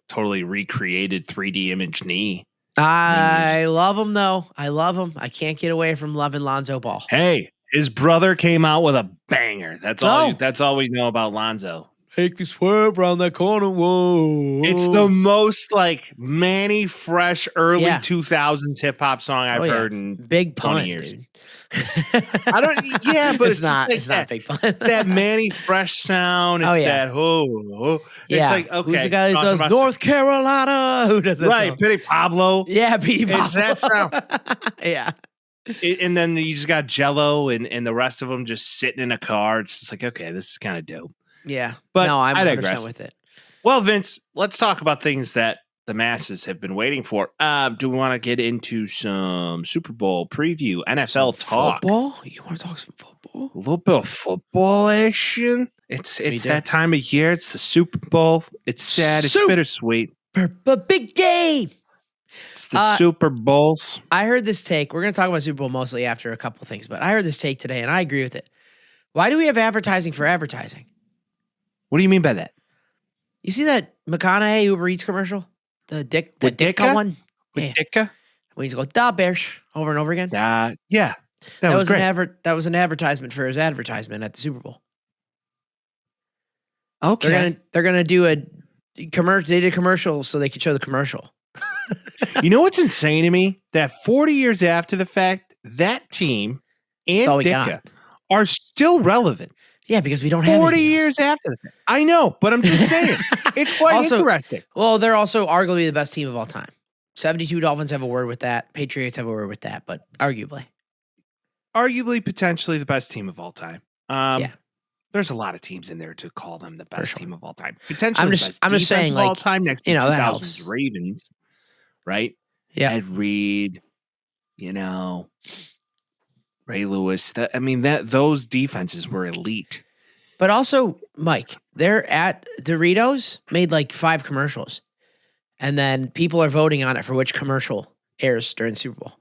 totally recreated 3D image knee. I love him though. I love him. I can't get away from loving Lonzo Ball. Hey, his brother came out with a banger. That's all. That's all we know about Lonzo. Make me swerve around that corner. Whoa. It's the most like Manny Fresh early 2000s hip hop song I've heard in big 20 pun, years. Dude. I don't but it's not like it's not big pun. It's that Manny Fresh sound. It's that It's like, okay. Who's the guy who does North Carolina? Who does that right, Petey Pablo. Yeah, Petey Pablo. It's that sound. Yeah. And then you just got Jello and the rest of them just sitting in a car. It's just like, okay, this is kind of dope. Yeah. But no, I'm 100% digress. with it. Well, Vince, let's talk about things that the masses have been waiting for. Do we want to get into some Super Bowl preview, NFL talk? Football? You want to talk some football? A little bit of football action. It's that time of year. It's the Super Bowl. It's sad. It's bittersweet. But big game. It's the Super Bowls. I heard this take. We're going to talk about Super Bowl mostly after a couple things, but I heard this take today, and I agree with it. Why do we have advertising for advertising? What do you mean by that? You see that McConaughey Uber Eats commercial? The Dicka one? Dicka? We used to go, "Da Bears," over and over again. Yeah. That was great. That was an advertisement for his advertisement at the Super Bowl. Okay. They're gonna do a commercial. They did commercials so they could show the commercial. You know what's insane to me? That 40 years after the fact, that team and all we Ditka got. are still relevant. Yeah, because we don't have 40 anything else. years after the fact. I know, but I'm just saying. It's quite Also- interesting. Well, they're also arguably the best team of all time. 72 Dolphins have a word with that. Patriots have a word with that, but arguably. Arguably, potentially the best team of all time. Yeah. There's a lot of teams in there to call them the best sure. team of all time. Potentially I'm the just- best I'm just defense saying, of all like, time next to you know, that 2000s helps. Ravens, right? Yeah. Ed Reed, Ray Lewis. Those defenses were elite. But also, Mike, they're at Doritos made like 5 commercials. And then people are voting on it for which commercial airs during the Super Bowl.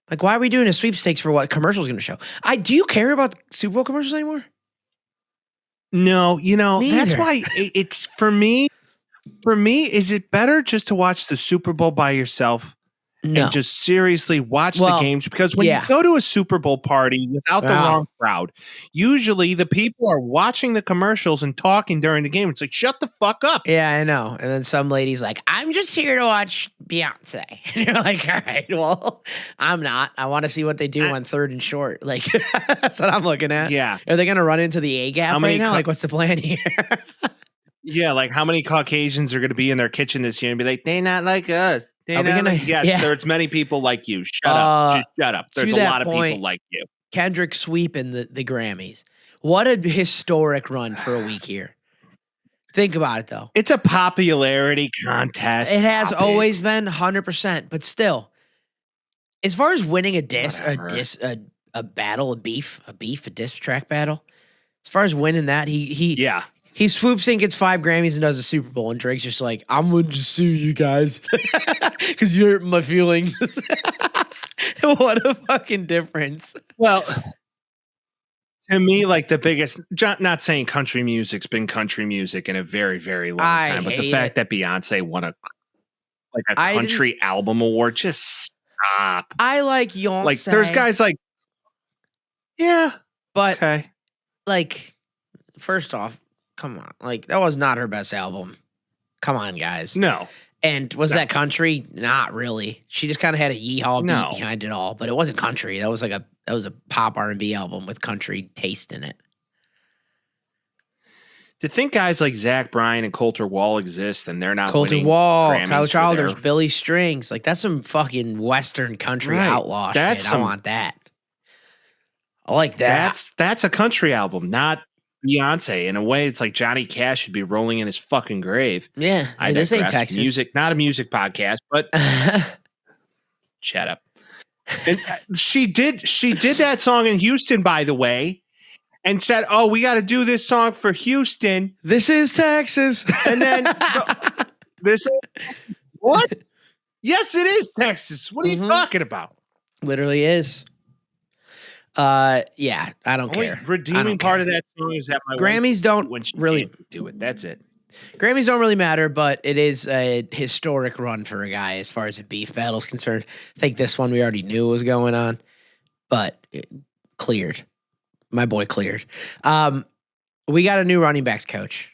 Like, why are we doing a sweepstakes for what commercial is going to show? Do you care about Super Bowl commercials anymore? No, Me that's either. why it's for me. For me, is it better just to watch the Super Bowl by yourself No. and just seriously watch the Well, games? Because when you yeah. go to a Super Bowl party without the Yeah. wrong crowd, usually the people are watching the commercials and talking during the game. It's like, shut the fuck up. Yeah, I know. And then some lady's like, "I'm just here to watch Beyonce." And you're like, "All right, well, I'm not. I want to see what they do on 3rd and short." Like, that's what I'm looking at. Yeah. Are they going to run into the A gap How many right now? co- Like, what's the plan here? Yeah, like how many Caucasians are going to be in their kitchen this year and be like, they not like us. They Are we not gonna- like-" Yes, yeah. there's many people like you. Shut up. Just shut up. to There's a that lot of point- people like you. Kendrick sweeping the Grammys. What a historic run for a week here. Think about it, though. It's a popularity contest. It has Stop always it. been 100%, but still, as far as winning a Whatever. a battle, a diss track battle, as far as winning that, Yeah. he swoops in, gets 5 Grammys, and does a Super Bowl, and Drake's just like, "I'm going to sue you guys because you hurt my feelings." What a fucking difference. Well, to me, like the biggest, not saying country music's been country music in a very, very long I time, but the hate fact that Beyonce won a I country album award, just stop. I like Beyonce. Like, there's guys like, yeah, but okay. like, first off, come on. Like, that was not her best album. Come on, guys. No. And was that country? Not really. She just kind of had a yeehaw No. beat behind it all, but it wasn't country. That was a pop R&B album with country taste in it. To think guys like Zach Bryan and Coulter Wall exist and they're not Colter winning Wall, Grammys Tyler for Childers, their- Billy Strings. Like, that's some fucking Western country Right. outlaw That's shit. some- I want that. I like that. That's a country album, not Beyonce. In a way, it's like Johnny Cash should be rolling in his fucking grave. Yeah. I This ain't digress. Texas. Music, not a music podcast, but shut up. And she did that song in Houston, by the way, and said, "Oh, we got to do this song for Houston." This is Texas. And then this what? Yes, it is Texas. What are you Mhm. talking about? Literally is. Yeah, I don't Only care. I redeeming don't part care. of that song is that my Grammys wife, don't when she really- dances to it. That's it. Grammys don't really matter, but it is a historic run for a guy as far as a beef battle is concerned. I think this one we already knew was going on, but it cleared. My boy cleared. We got a new running backs coach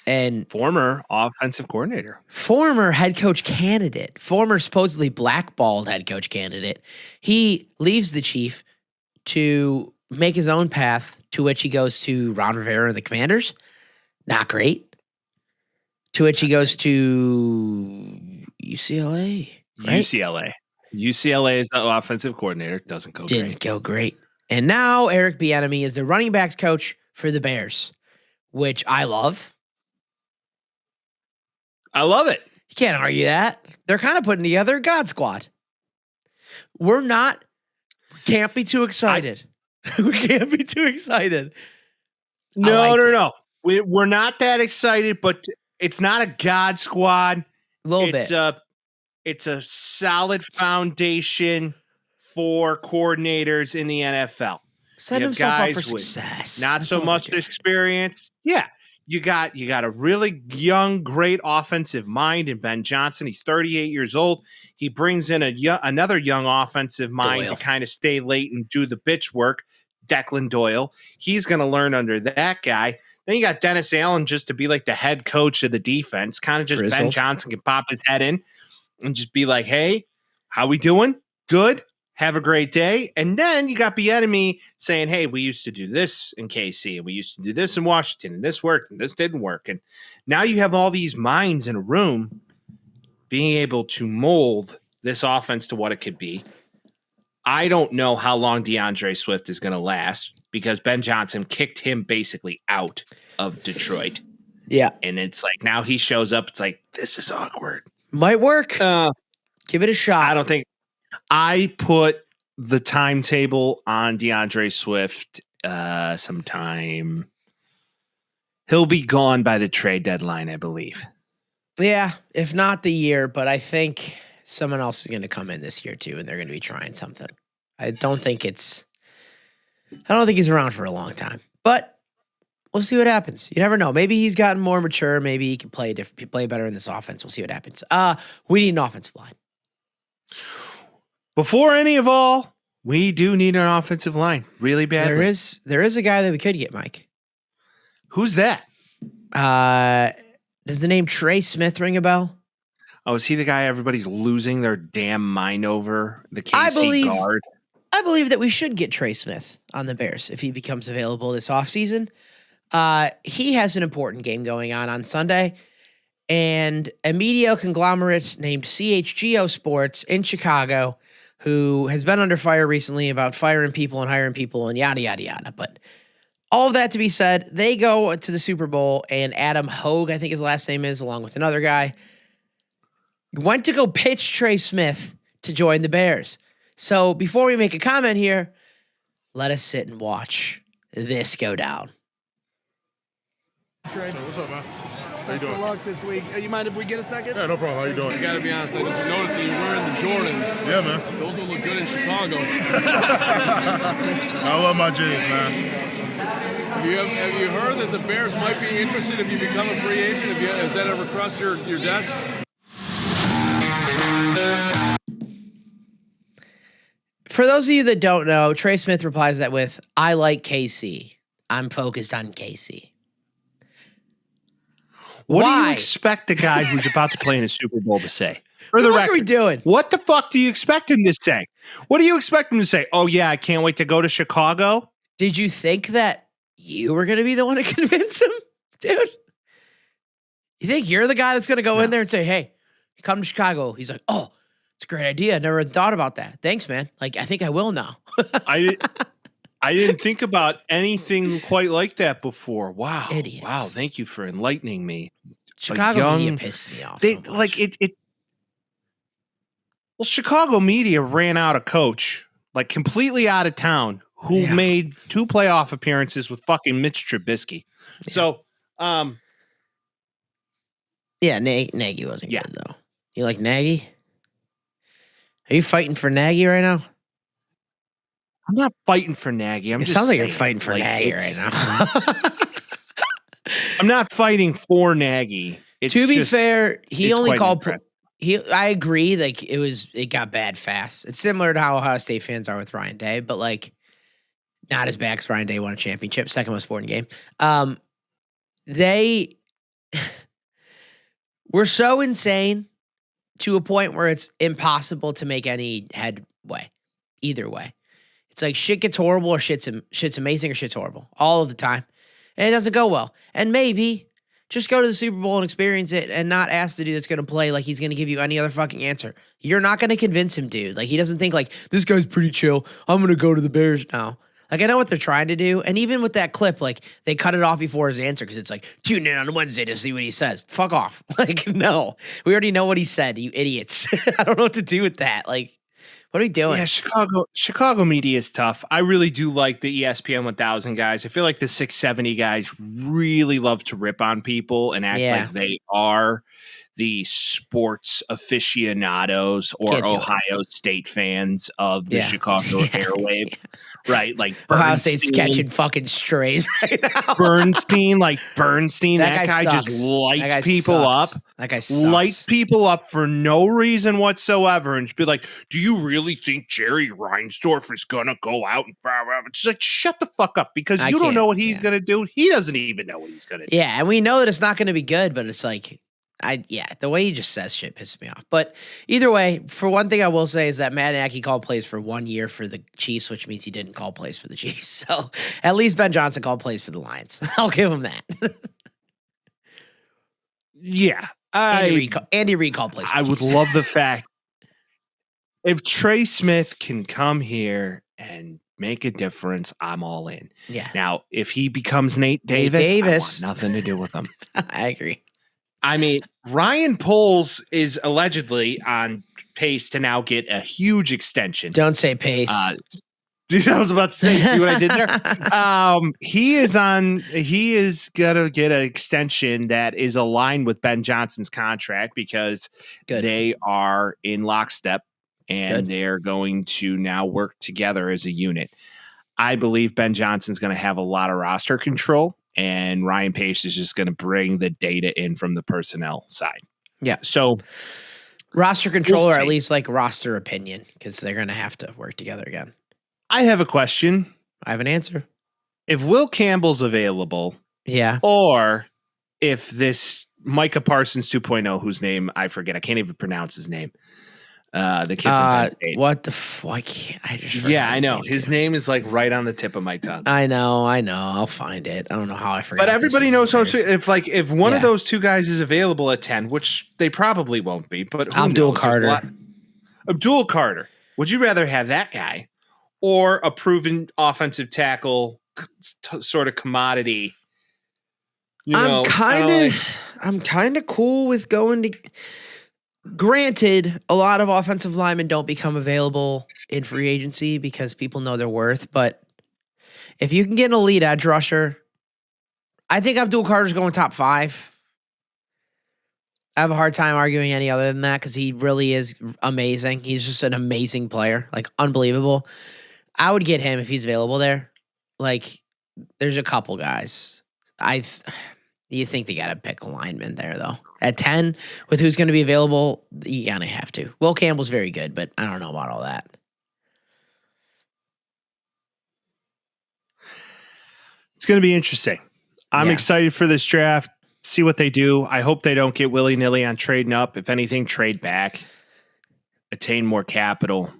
and Former offensive coordinator. former head coach candidate, former supposedly blackballed head coach candidate. He leaves the Chief to make his own path, to which he goes to Ron Rivera and the Commanders. Not great. To which he goes to UCLA. Right? UCLA is the offensive coordinator. Doesn't go Didn't great. go great. And now Eric Bieniemy is the running backs coach for the Bears, which I love. I love it. You can't argue that. They're kind of putting together a God squad. Can't be too excited. We can't be too excited. No, like no. We're not that excited, but it's not a God squad. A little it's bit. It's a solid foundation for coordinators in the NFL. Set you have himself up for guys with success. Not That's so all much they do. experience. Yeah. you got a really young, great offensive mind in Ben Johnson. He's 38 years old. He brings in another young offensive mind Doyle. to kind of stay late and do the bitch work. Declan Doyle. He's going to learn under that guy. Then you got Dennis Allen just to be like the head coach of the defense. Kind of just Grizzled. Ben Johnson can pop his head in and just be like, hey, how we doing? Good. Have a great day. And then you got Bieniemy saying, hey, we used to do this in KC and we used to do this in Washington and this worked and this didn't work. And now you have all these minds in a room being able to mold this offense to what it could be. I don't know how long DeAndre Swift is going to last because Ben Johnson kicked him basically out of Detroit. Yeah. And it's like now he shows up. It's like, this is awkward. Might work. Give it a shot. I don't think I put the timetable on DeAndre Swift sometime. He'll be gone by the trade deadline, I believe. Yeah, if not the year, but I think someone else is going to come in this year too, and they're going to be trying something. I don't think he's around for a long time, but we'll see what happens. You never know. Maybe he's gotten more mature. Maybe he can play better in this offense. We'll see what happens. We need an offensive line. Before any of all, we do need an offensive line really badly. There is a guy that we could get, Mike. Who's that? Does the name Trey Smith ring a bell? Oh, is he the guy everybody's losing their damn mind over? The KC guard? I believe that we should get Trey Smith on the Bears if he becomes available this offseason. He has an important game going on Sunday, and a media conglomerate named CHGO Sports in Chicago, who has been under fire recently about firing people and hiring people and yada, yada, yada. But all of that to be said, they go to the Super Bowl, and Adam Hogue, I think his last name is, along with another guy, went to go pitch Trey Smith to join the Bears. So before we make a comment here, let us sit and watch this go down. Trey, what's up, man? How you Best of doing? luck this week. You mind if we get a second? Yeah, no problem. How you doing? I gotta be honest, I just noticed that you're wearing the Jordans. Yeah, man. Those will look good in Chicago. I love my jeans, man. Have you heard that the Bears might be interested if you become a free agent? Has that ever crossed your desk? For those of you that don't know, Trey Smith replies that with, I like KC. I'm focused on KC. What do Why? you expect a guy who's about to play in a Super Bowl to say? For the What record, are we doing? what the fuck do you expect him to say? What do you expect him to say? Oh, yeah, I can't wait to go to Chicago. Did you think that you were going to be the one to convince him? Dude, you think you're the guy that's going to go in there and say, hey, come to Chicago? He's like, oh, it's a great idea. I never thought about that. Thanks, man. Like, I think I will now. I didn't think about anything quite like that before. Wow. Idiots. Wow. Thank you for enlightening me. Chicago media pissed me off. They so much. like it. Well, Chicago media ran out a coach, like completely out of town, who made 2 playoff appearances with fucking Mitch Trubisky. Yeah. So, yeah, Nagy wasn't good, though. You like Nagy? Are you fighting for Nagy right now? I'm not fighting for Nagy. It sounds like you're fighting for Nagy right now. I'm not fighting for Nagy. To be fair, he it's only quite called. impressive. I agree. Like it got bad fast. It's similar to how Ohio State fans are with Ryan Day, but like not as bad because Ryan Day won a championship, second most important game. They were so insane to a point where it's impossible to make any headway either way. It's like shit gets horrible or shit's amazing or shit's horrible all of the time. And it doesn't go well. And maybe just go to the Super Bowl and experience it and not ask the dude that's going to play like he's going to give you any other fucking answer. You're not going to convince him, dude. Like he doesn't think like, this guy's pretty chill. I'm going to go to the Bears now. Like I know what they're trying to do. And even with that clip, like they cut it off before his answer because it's like, tune in on Wednesday to see what he says. Fuck off. Like, no. We already know what he said, you idiots. I don't know what to do with that. Like, what are we doing? Yeah, Chicago media is tough. I really do like the ESPN 1000 guys. I feel like the 670 guys really love to rip on people and act like they are the sports aficionados or Can't do it. Ohio State fans of the Yeah. Chicago airwave, right? Like Ohio State's Bernstein, catching fucking strays right now. Bernstein, that guy sucks. just That lights guy people sucks. up. That guy sucks. Light people up for no reason whatsoever and just be like, do you really think Jerry Reinsdorf is going to go out and blah, blah, blah? Just like, shut the fuck up because you don't know what he's going to do. He doesn't even know what he's going to do. Yeah, and we know that it's not going to be good, but it's like, the way he just says shit pisses me off. But either way, for one thing I will say is that Matt Nagy called plays for 1 year for the Chiefs, which means he didn't call plays for the Chiefs. So at least Ben Johnson called plays for the Lions. I'll give him that. Yeah. Andy Reid called plays for I the would Chiefs. love the fact if Trey Smith can come here and make a difference, I'm all in. Yeah. Now, if he becomes Nate Davis, I want nothing to do with him. I agree. I mean, Ryan Poles is allegedly on pace to now get a huge extension. Don't say pace. Dude, I was about to say, see what I did there? He is gonna get an extension that is aligned with Ben Johnson's contract because they are in lockstep and they're going to now work together as a unit. I believe Ben Johnson's going to have a lot of roster control, and Ryan Pace is just going to bring the data in from the personnel side. Yeah. So roster control, or at least like roster opinion, because they're going to have to work together again. I have a question. I have an answer. If Will Campbell's available, or if this Micah Parsons 2.0, whose name I forget, I can't even pronounce his name. The kid from Penn State. What the fuck? I just forgot I know. His name is like right on the tip of my tongue. I know. I'll find it. I don't know how I forgot. But everybody knows how to. If one of those two guys is available at 10, which they probably won't be, but who Abdul knows? Carter. Abdul Carter. Would you rather have that guy or a proven offensive tackle sort of commodity? I'm kind of cool with going to. Granted, a lot of offensive linemen don't become available in free agency because people know their worth. But if you can get an elite edge rusher, I think Abdul Carter's going top 5. I have a hard time arguing any other than that because he really is amazing. He's just an amazing player, like unbelievable. I would get him if he's available there. Like, there's a couple guys. You think they got to pick a lineman there, though. At 10, with who's going to be available, you kind of have to. Will Campbell's very good, but I don't know about all that. It's going to be interesting. I'm excited for this draft. See what they do. I hope they don't get willy-nilly on trading up. If anything, trade back. Attain more capital.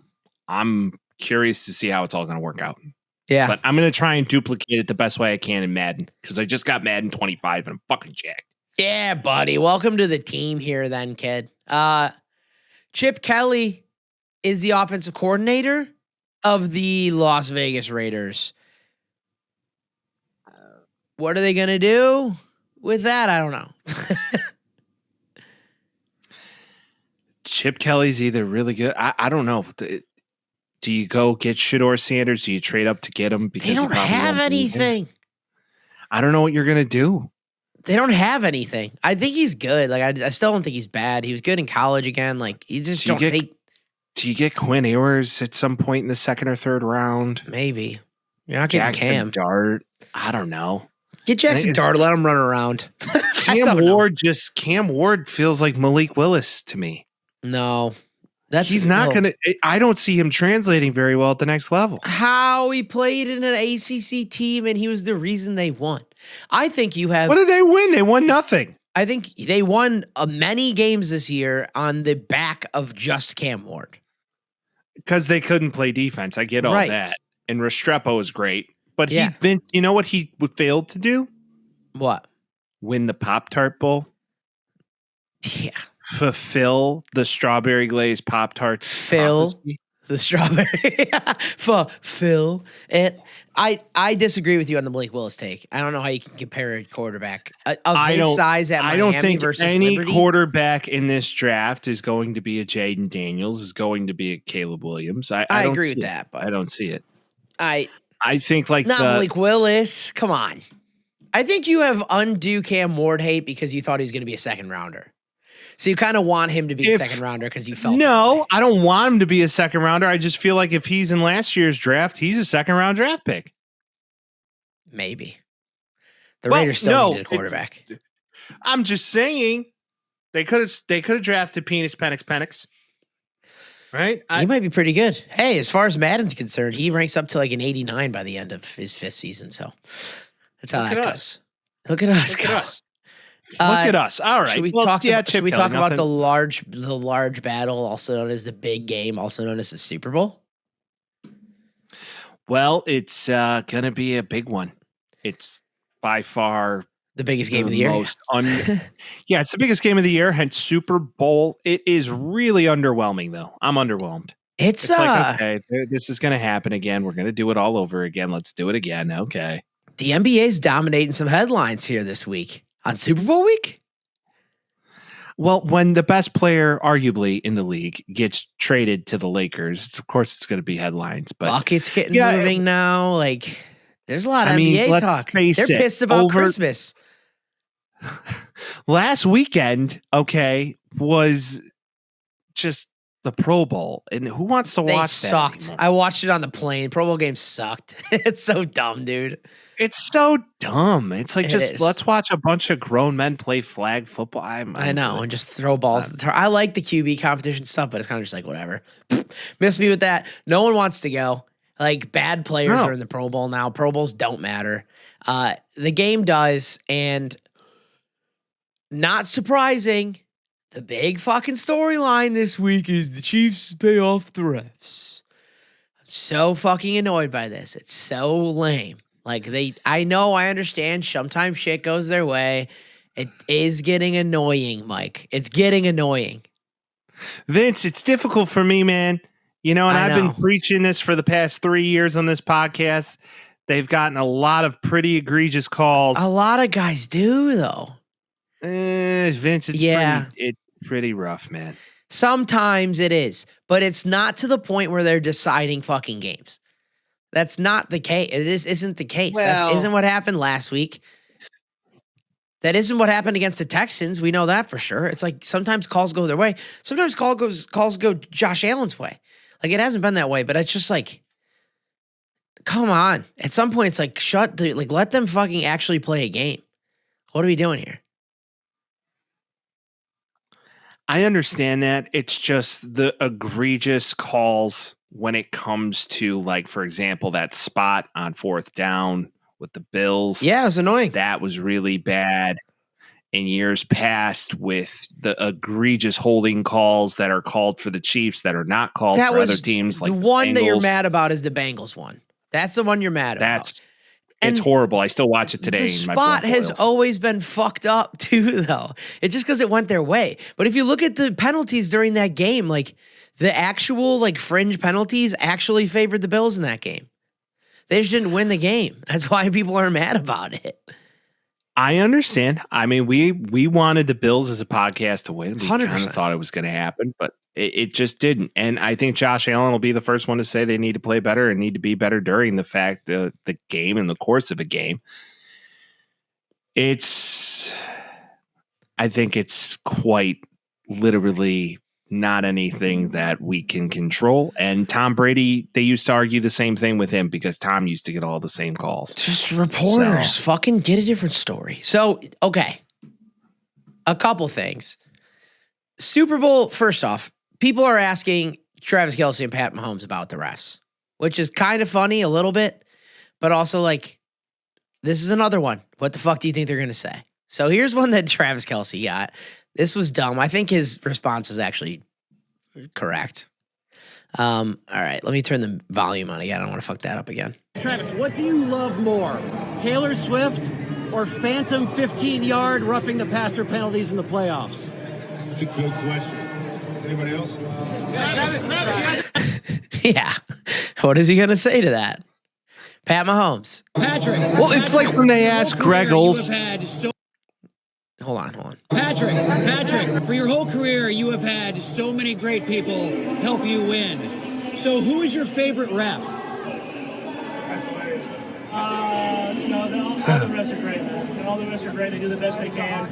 I'm curious to see how it's all going to work out. Yeah. But I'm going to try and duplicate it the best way I can in Madden because I just got Madden 25 and I'm fucking jacked. Yeah, buddy. Welcome to the team here then, kid. Chip Kelly is the offensive coordinator of the Las Vegas Raiders. What are they going to do with that? I don't know. Chip Kelly's either really good. I don't know. Do you go get Shedeur Sanders? Do you trade up to get him? Because they don't have anything. I don't know what you're going to do. They don't have anything. I think he's good. Like I still don't think he's bad. He was good in college again. Like he just do you get Quinn Ewers at some point in the second or third round? Maybe. You're not getting Cam Dart. I don't know. Get Jackson Dart. Let him run around. Cam Ward feels like Malik Willis to me. No. He's not going to. I don't see him translating very well at the next level. How he played in an ACC team and he was the reason they won. I think you have. What did they win? They won nothing. I think they won many games this year on the back of just Cam Ward. Because they couldn't play defense. I get all that. And Restrepo is great. But you know what he failed to do? What? Win the Pop-Tart Bowl. Yeah. Fulfill the strawberry glazed Pop-Tarts. Fill the strawberry. Fulfill it. I disagree with you on the Malik Willis take. I don't know how you can compare a quarterback of his size at Miami I don't think versus any Liberty. Quarterback in this draft is going to be a Jaden Daniels, is going to be a Caleb Williams. I don't agree see with it. that, but I don't see it. I think like not Malik Willis. Come on. I think you have undue Cam Ward hate because you thought he was going to be a second rounder. So you kind of want him to be a second rounder because you felt no, I don't want him to be a second rounder. I just feel like if he's in last year's draft, he's a second round draft pick. Maybe. The Raiders still needed a quarterback. I'm just saying they could have drafted Penix. Right? He might be pretty good. Hey, as far as Madden's concerned, he ranks up to like an 89 by the end of his 5th season. So that's how that goes. Look at us. Look at us. Look at us. All right. Should we talk about the large battle, also known as the big game, also known as the Super Bowl? Well, it's going to be a big one. It's by far the biggest game of the year. Yeah, it's the biggest game of the year, hence Super Bowl. It is really underwhelming, though. I'm underwhelmed. It's like, okay, this is going to happen again. We're going to do it all over again. Let's do it again. Okay. The NBA's dominating some headlines here this week. On Super Bowl week? Well, when the best player, arguably, in the league gets traded to the Lakers, of course it's going to be headlines. But Buckets getting moving now. Like, there's a lot of NBA talk. They're pissed about Christmas. Last weekend, was just the Pro Bowl. And who wants to watch that? They sucked. I watched it on the plane. Pro Bowl game sucked. It's so dumb, dude. It's so dumb. It's like let's watch a bunch of grown men play flag football. I know, and just throw balls. I like the QB competition stuff, but it's kind of just like whatever. Miss me with that. No one wants to go. Like bad players are in the Pro Bowl now. Pro Bowls don't matter. The game does, and not surprising, the big fucking storyline this week is the Chiefs pay off the refs. I'm so fucking annoyed by this. It's so lame. Like I understand sometimes shit goes their way. It is getting annoying, Mike. It's getting annoying. Vince, it's difficult for me, man. You know, and I've been preaching this for the past 3 years on this podcast. They've gotten a lot of pretty egregious calls. A lot of guys do, though. Vince, it's pretty rough, man. Sometimes it is, but it's not to the point where they're deciding fucking games. That's not the case. This isn't the case. That isn't what happened last week. That isn't what happened against the Texans. We know that for sure. It's like sometimes calls go their way. Sometimes calls go Josh Allen's way. Like it hasn't been that way, but it's just like, come on. At some point, it's like let them fucking actually play a game. What are we doing here? I understand that. It's just the egregious calls when it comes to, like, for example, that spot on 4th down with the Bills. Yeah, it was annoying. That was really bad. In years past, with the egregious holding calls that are called for the Chiefs that are not called for other teams. Like the one that you're mad about is the Bengals one. That's the one you're mad about. It's horrible. I still watch it today. The spot has always been fucked up too, though. It's just because it went their way. But if you look at the penalties during that game, like the actual like fringe penalties actually favored the Bills in that game. They just didn't win the game. That's why people are mad about it. I understand. I mean, we wanted the Bills as a podcast to win. We 100%. kind of thought it was going to happen, but it just didn't. And I think Josh Allen will be the first one to say they need to play better and need to be better during the game and the course of a game. I think it's quite literally not anything that we can control. And Tom Brady, they used to argue the same thing with him because Tom used to get all the same calls. Just reporters fucking get a different story. So, okay. A couple things. Super Bowl, first off, people are asking Travis Kelce and Pat Mahomes about the refs, which is kind of funny a little bit, but also like, this is another one. What the fuck do you think they're going to say? So here's one that Travis Kelce got. This was dumb. I think his response was actually correct. All right, let me turn the volume on again. I don't want to fuck that up again. Travis, what do you love more, Taylor Swift or phantom 15-yard roughing the passer penalties in the playoffs? That's a good question. Anybody else? Yeah. What is he going to say to that? Pat Mahomes. Patrick. Well, it's like when they ask Greg Olsen. Hold on. Patrick, for your whole career, you have had so many great people help you win. So who is your favorite ref? That's hilarious. All the refs are great, man. All the refs are great. They do the best they can.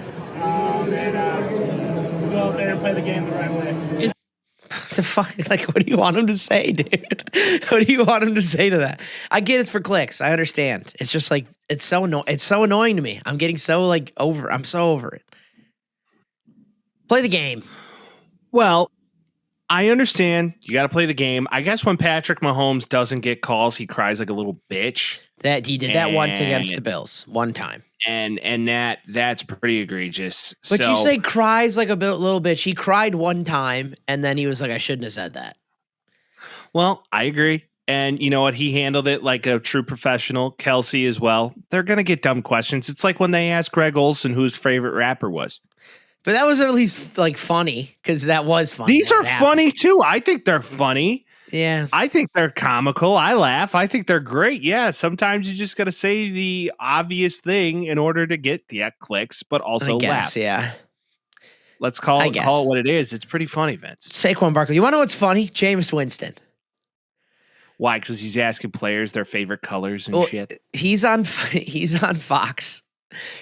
player play the game the right way. The fuck? Like, what do you want him to say, dude? What do you want him to say to that? I get it's for clicks. I understand. It's just like it's so annoying to me. I'm getting so like over. I'm so over it. Play the game. Well, I understand you got to play the game. I guess when Patrick Mahomes doesn't get calls, he cries like a little bitch. That he did that once against the Bills, one time, and that's pretty egregious. But you say cries like a little bitch. He cried one time, and then he was like, "I shouldn't have said that." Well, I agree, and you know what? He handled it like a true professional. Kelsey as well. They're gonna get dumb questions. It's like when they asked Greg Olson who his favorite rapper was. But that was at least like funny because that was funny. These are funny too. I think they're funny. Yeah. I think they're comical. I laugh. I think they're great. Yeah. Sometimes you just got to say the obvious thing in order to get the clicks, but also laugh. Yeah. Let's call it what it is. It's pretty funny, Vince. Saquon Barkley. You want to know what's funny? Jameis Winston. Why? Because he's asking players their favorite colors and shit. He's on Fox.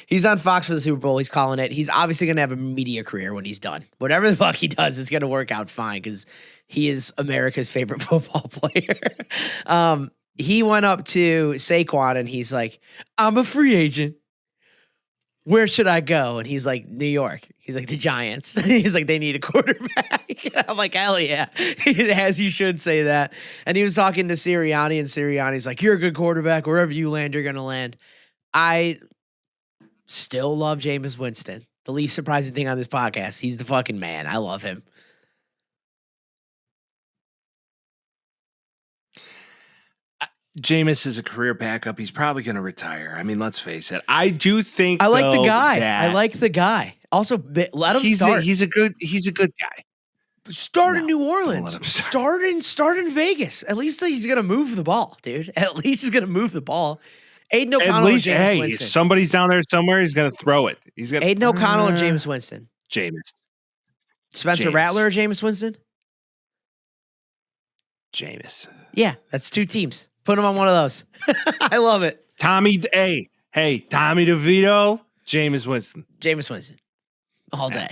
He's on Fox for the Super Bowl. He's calling it. He's obviously going to have a media career when he's done. Whatever the fuck he does, it's going to work out fine because he is America's favorite football player. He went up to Saquon and he's like, I'm a free agent. Where should I go? And he's like, New York. He's like, the Giants. He's like, they need a quarterback. And I'm like, hell yeah. As you should say that. And he was talking to Sirianni, and Sirianni's like, you're a good quarterback. Wherever you land, you're going to land. I still love Jameis Winston. The least surprising thing on this podcast. He's the fucking man. I love him. Jameis is a career backup. He's probably going to retire. I mean, let's face it. I do think I like the guy. I like the guy. Also, let him start. He's a good guy. Start in New Orleans. Start in Vegas. At least he's going to move the ball, dude. At least he's going to move the ball. Aiden O'Connell or Jameis Winston. If somebody's down there somewhere, he's going to throw it. He's going Aiden O'Connell or Jameis Winston? Jameis. Spencer Rattler or Jameis Winston? Jameis. Yeah, that's two teams. Put him on one of those. I love it. Tommy DeVito, Jameis Winston. Jameis Winston. All day.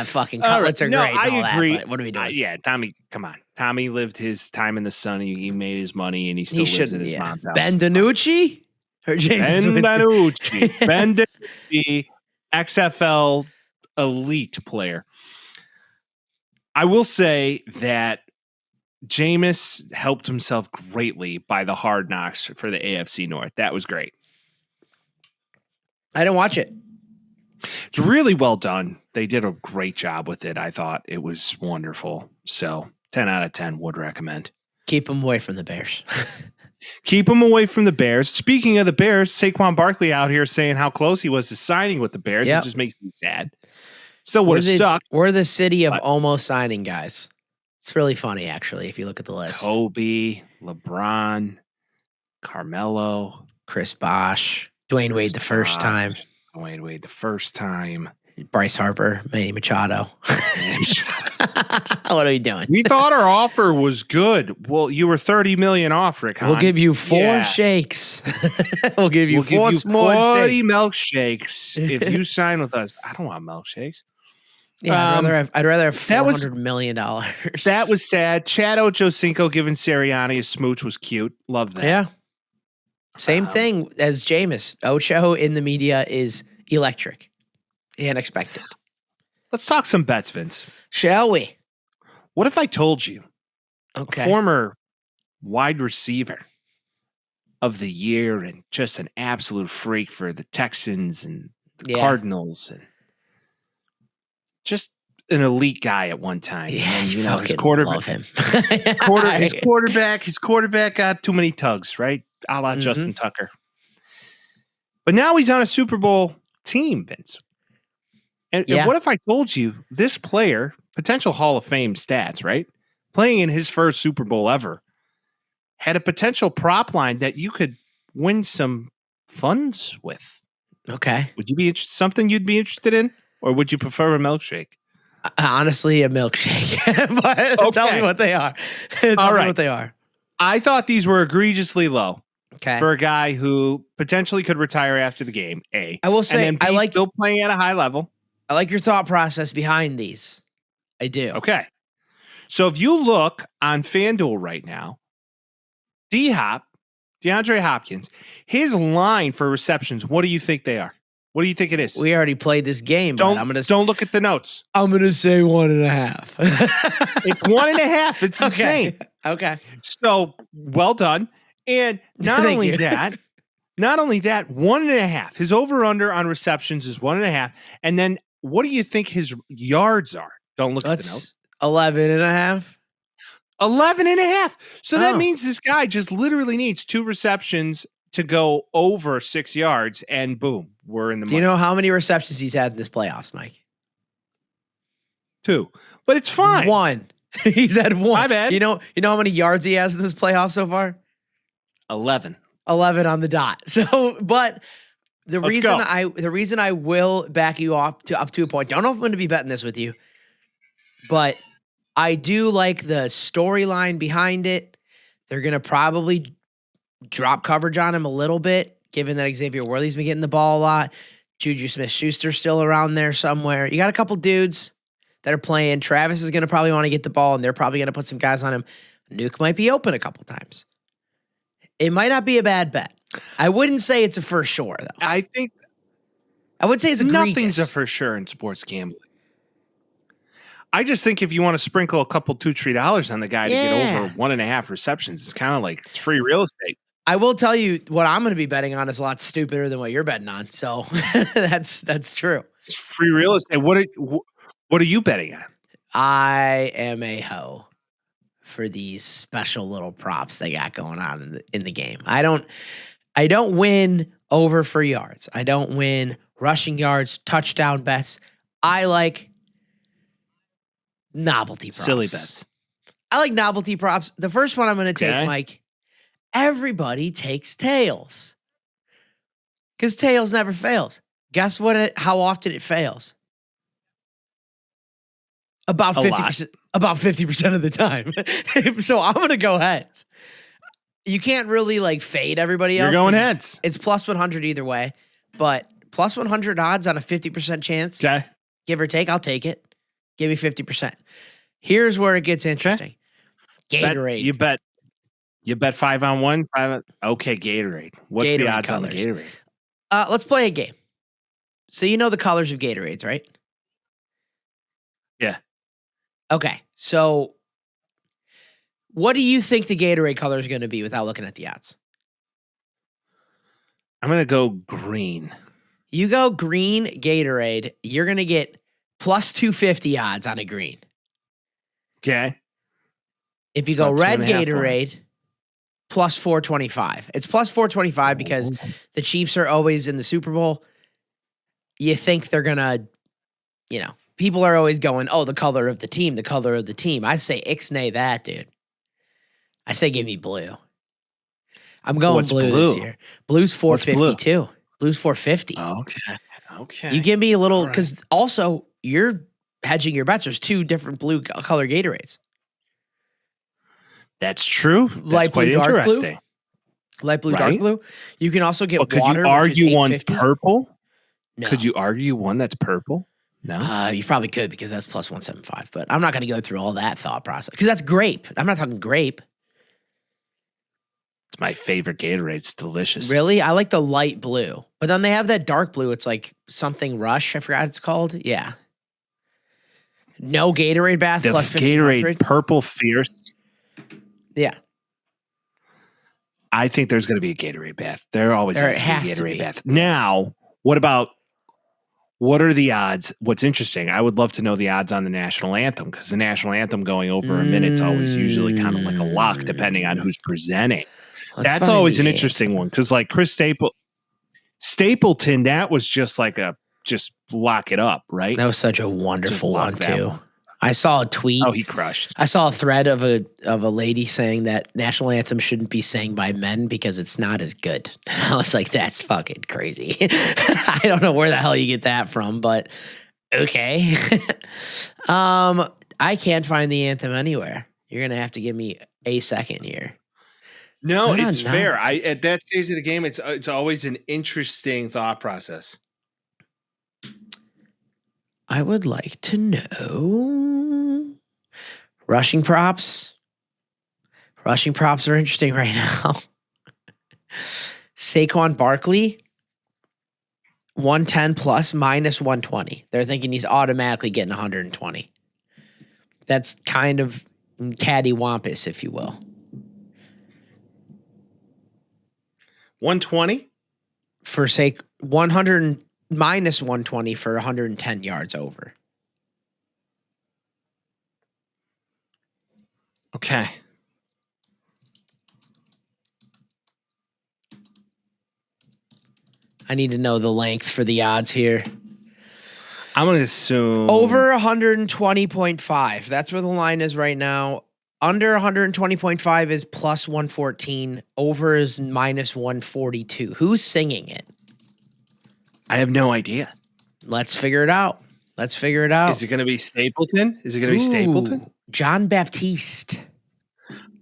Fucking cutlets are great. I agree. What are we doing? Yeah, Tommy, come on. Tommy lived his time in the sun. He made his money, and he still lives at his mom's house. Ben DiNucci or Jameis Winston? Ben DiNucci, XFL elite player. I will say that Jameis helped himself greatly by the hard knocks for the AFC North. That was great. I didn't watch it. It's really well done. They did a great job with it. I thought it was wonderful. So 10 out of 10 would recommend. Keep them away from the Bears. Keep them away from the Bears. Speaking of the Bears, Saquon Barkley out here saying how close he was to signing with the Bears. It just makes me sad. Still would have sucked. We're the city of almost signing guys. It's really funny, actually, if you look at the list. Kobe, LeBron, Carmelo, Chris Bosh, Dwayne Wade the first time. Dwayne Wade the first time. Bryce Harper, Manny Machado. What are we doing? We thought our offer was good. Well, you were $30 million off, Rick. We'll give you 4 shakes. We'll give you 4 small 40 milkshakes if you sign with us. I don't want milkshakes. Yeah, I'd rather have $400 million. That was sad. Chad Ochocinco giving Sirianni a smooch was cute. Love that. Yeah. Same thing as Jameis. Ocho in the media is electric and expected. Let's talk some bets, Vince. Shall we? What if I told you a Okay. former wide receiver of the year and just an absolute freak for the Texans and the Cardinals and just an elite guy at one time. Yeah, and, you know, his quarterback. Love him. his quarterback got too many tugs, right? A la Justin Tucker. But now he's on a Super Bowl team, Vince. And what if I told you this player, potential Hall of Fame stats, right? Playing in his first Super Bowl ever, had a potential prop line that you could win some funds with. Okay. Would you be something you'd be interested in? Or would you prefer a milkshake? Honestly, a milkshake. But tell me what they are. Tell me what they are. I thought these were egregiously low. Okay. For a guy who potentially could retire after the game, A. I will say, and then B, I like still playing at a high level. I like your thought process behind these. I do. Okay. So if you look on FanDuel right now, DeAndre Hopkins, his line for receptions, what do you think they are? What do you think it is? We already played this game. Don't look at the notes. I'm gonna say 1.5. It's 1.5. It's insane. Okay. So well done. And not only that, 1.5. His over/under on receptions is 1.5. And then what do you think his yards are? Don't look at the notes. 11.5. 11.5. So that means this guy just literally needs 2 receptions to go over 6 yards, and boom, we're in the money. Do you know how many receptions he's had in this playoffs, Mike? 2. But it's fine. 1. He's had 1. My bad. You know how many yards he has in this playoff so far? 11. 11 on the dot. So, but the Let's reason I will back you up to a point. Don't know if I'm going to be betting this with you, but I do like the storyline behind it. They're going to probably drop coverage on him a little bit, given that Xavier Worthy's been getting the ball a lot. Juju Smith-Schuster's still around there somewhere. You got a couple dudes that are playing. Travis is going to probably want to get the ball, and they're probably going to put some guys on him. Nuke might be open a couple times. It might not be a bad bet. I wouldn't say it's a for sure, though. I would say it's nothing's a for sure in sports gambling. I just think if you want to sprinkle a couple $2-3 on the guy to get over 1.5 receptions, it's kind of like it's free real estate. I will tell you what I'm going to be betting on is a lot stupider than what you're betting on. So that's true. It's free real estate. What are you betting on? I am a hoe for these special little props they got going on in the game. I don't win over for yards. I don't win rushing yards, touchdown bets. I like novelty props. Silly bets. I like novelty props. The first one I'm going to take, Mike. Everybody takes tails. Because tails never fails. Guess what? How often it fails? About 50%. About 50% of the time. So I'm going to go heads. You can't really like fade everybody else. You're going heads. It's plus 100 either way. But plus 100 odds on a 50% chance. Okay. Give or take, I'll take it. Give me 50%. Here's where it gets interesting. Gatorade. You bet 5 on 1, 5 on, okay, Gatorade. What's Gatorade the odds colors. on the Gatorade? Let's play a game. So you know the colors of Gatorades, right? Yeah. Okay. So what do you think the Gatorade color is going to be without looking at the odds? I'm going to go green. You go green Gatorade, you're going to get plus 250 odds on a green. Okay. If you go red Gatorade, plus 425. It's plus 425 because the Chiefs are always in the Super Bowl. You think they're going to, people are always going, oh, the color of the team, the color of the team. I say ixnay that, dude. I say give me blue. I'm going blue this year. Blue's 452. Blue's 450. Okay. You give me a little, because also you're hedging your bets. There's 2 different blue color Gatorades. That's true. That's light quite blue, dark interesting. Blue. Light blue, dark blue. You can also get could water. You argue one's purple? No. Could you argue one that's purple? No. You probably could because that's plus 175. But I'm not going to go through all that thought process because that's grape. I'm not talking grape. It's my favorite Gatorade. It's delicious. Really? I like the light blue. But then they have that dark blue. It's like something Rush. I forgot what it's called. Yeah. No Gatorade bath the plus Gatorade purple fierce. Yeah. I think there's going to be a Gatorade bath. There always has to be a Gatorade bath. Now, what are the odds? What's interesting, I would love to know the odds on the national anthem because the national anthem going over a minute is always usually kind of like a lock depending on who's presenting. That's always an interesting one because like Chris Stapleton, that was just like just lock it up, right? That was such a wonderful one too. I saw a tweet. Oh, he crushed. I saw a thread of a lady saying that national anthem shouldn't be sang by men because it's not as good. I was like, that's fucking crazy. I don't know where the hell you get that from, but okay. I can't find the anthem anywhere. You're gonna have to give me a second here. No, it's fair. At that stage of the game, it's always an interesting thought process. I would like to know. Rushing props. Rushing props are interesting right now. Saquon Barkley, 110 plus minus 120. They're thinking he's automatically getting 120. That's kind of cattywampus, if you will. 120 for 100 minus 120 for 110 yards over. Okay. I need to know the length for the odds here. I'm going to assume over 120.5. That's where the line is right now. Under 120.5 is plus 114. Over is minus 142. Who's singing it? I have no idea. Let's figure it out. Let's figure it out. Is it going to be Stapleton? Is it going to be Stapleton? John Baptiste.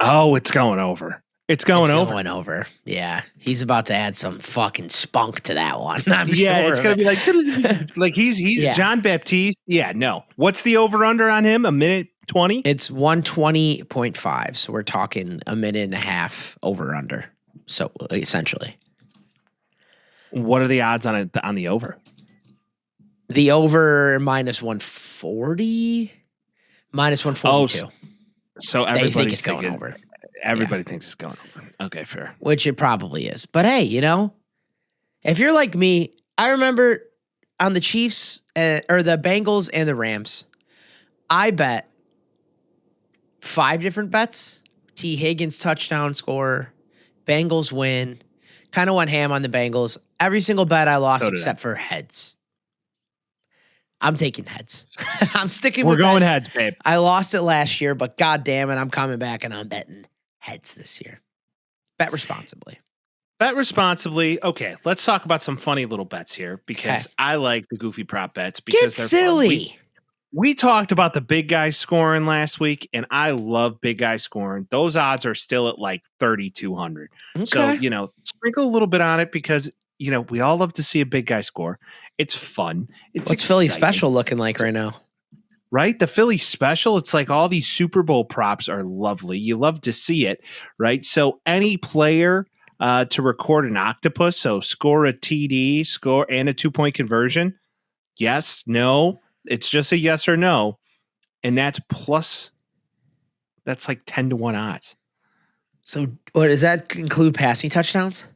Oh, it's going over. It's going over. Yeah. He's about to add some fucking spunk to that one. I'm yeah, sure it's going to be like he's yeah. John Baptiste. Yeah, no. What's the over under on him? A minute 20? It's 120.5. So we're talking a minute and a half over under. So essentially. What are the odds on it on the over? The over minus 140, minus 142. Oh, so everybody think it's going over. Everybody thinks it's going over. Okay, fair. Which it probably is. But hey, you know, if you're like me, I remember on the Chiefs or the Bengals and the Rams, I bet 5 different bets. T. Higgins touchdown score, Bengals win. Kind of went ham on the Bengals. Every single bet I lost except for heads. I'm taking heads. I'm sticking with We're going heads, babe. I lost it last year, but god damn it, I'm coming back and I'm betting heads this year. Bet responsibly. Bet responsibly. Okay, let's talk about some funny little bets here because I like the goofy prop bets because they're silly. We talked about the big guys scoring last week, and I love big guys scoring. Those odds are still at like 3,200. Okay. So, you know, sprinkle a little bit on it because, you know, we all love to see a big guy score. It's fun. What's Philly special looking like right now? Right? The Philly special, it's like all these Super Bowl props are lovely. You love to see it, right? So any player to record an octopus, so score a TD, score and a 2-point conversion. Yes, no. It's just a yes or no. And that's like 10-1 odds. So what does that include passing touchdowns?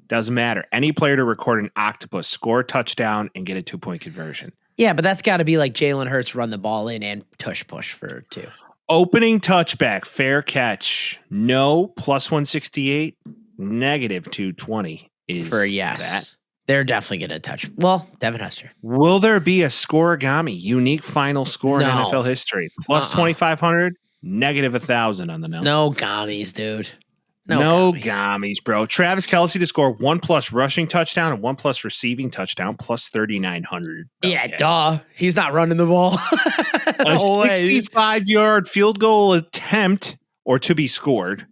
Doesn't matter. Any player to record an octopus, score a touchdown, and get a 2-point conversion. Yeah, but that's got to be like Jalen Hurts run the ball in and tush push for 2. Opening touchback, fair catch. No, plus 168, negative 220 is for a yes. That. They're definitely going to touch. Well, Devin Hester. Will there be a scoregami, unique final score in NFL history? Plus 2,500, negative 1,000 on the no. No gummies, dude. No gummies, bro. Travis Kelce to score 1+ rushing touchdown and 1+ receiving touchdown, plus 3,900. Okay. Yeah, duh. He's not running the ball. A 65-yard field goal attempt or to be scored,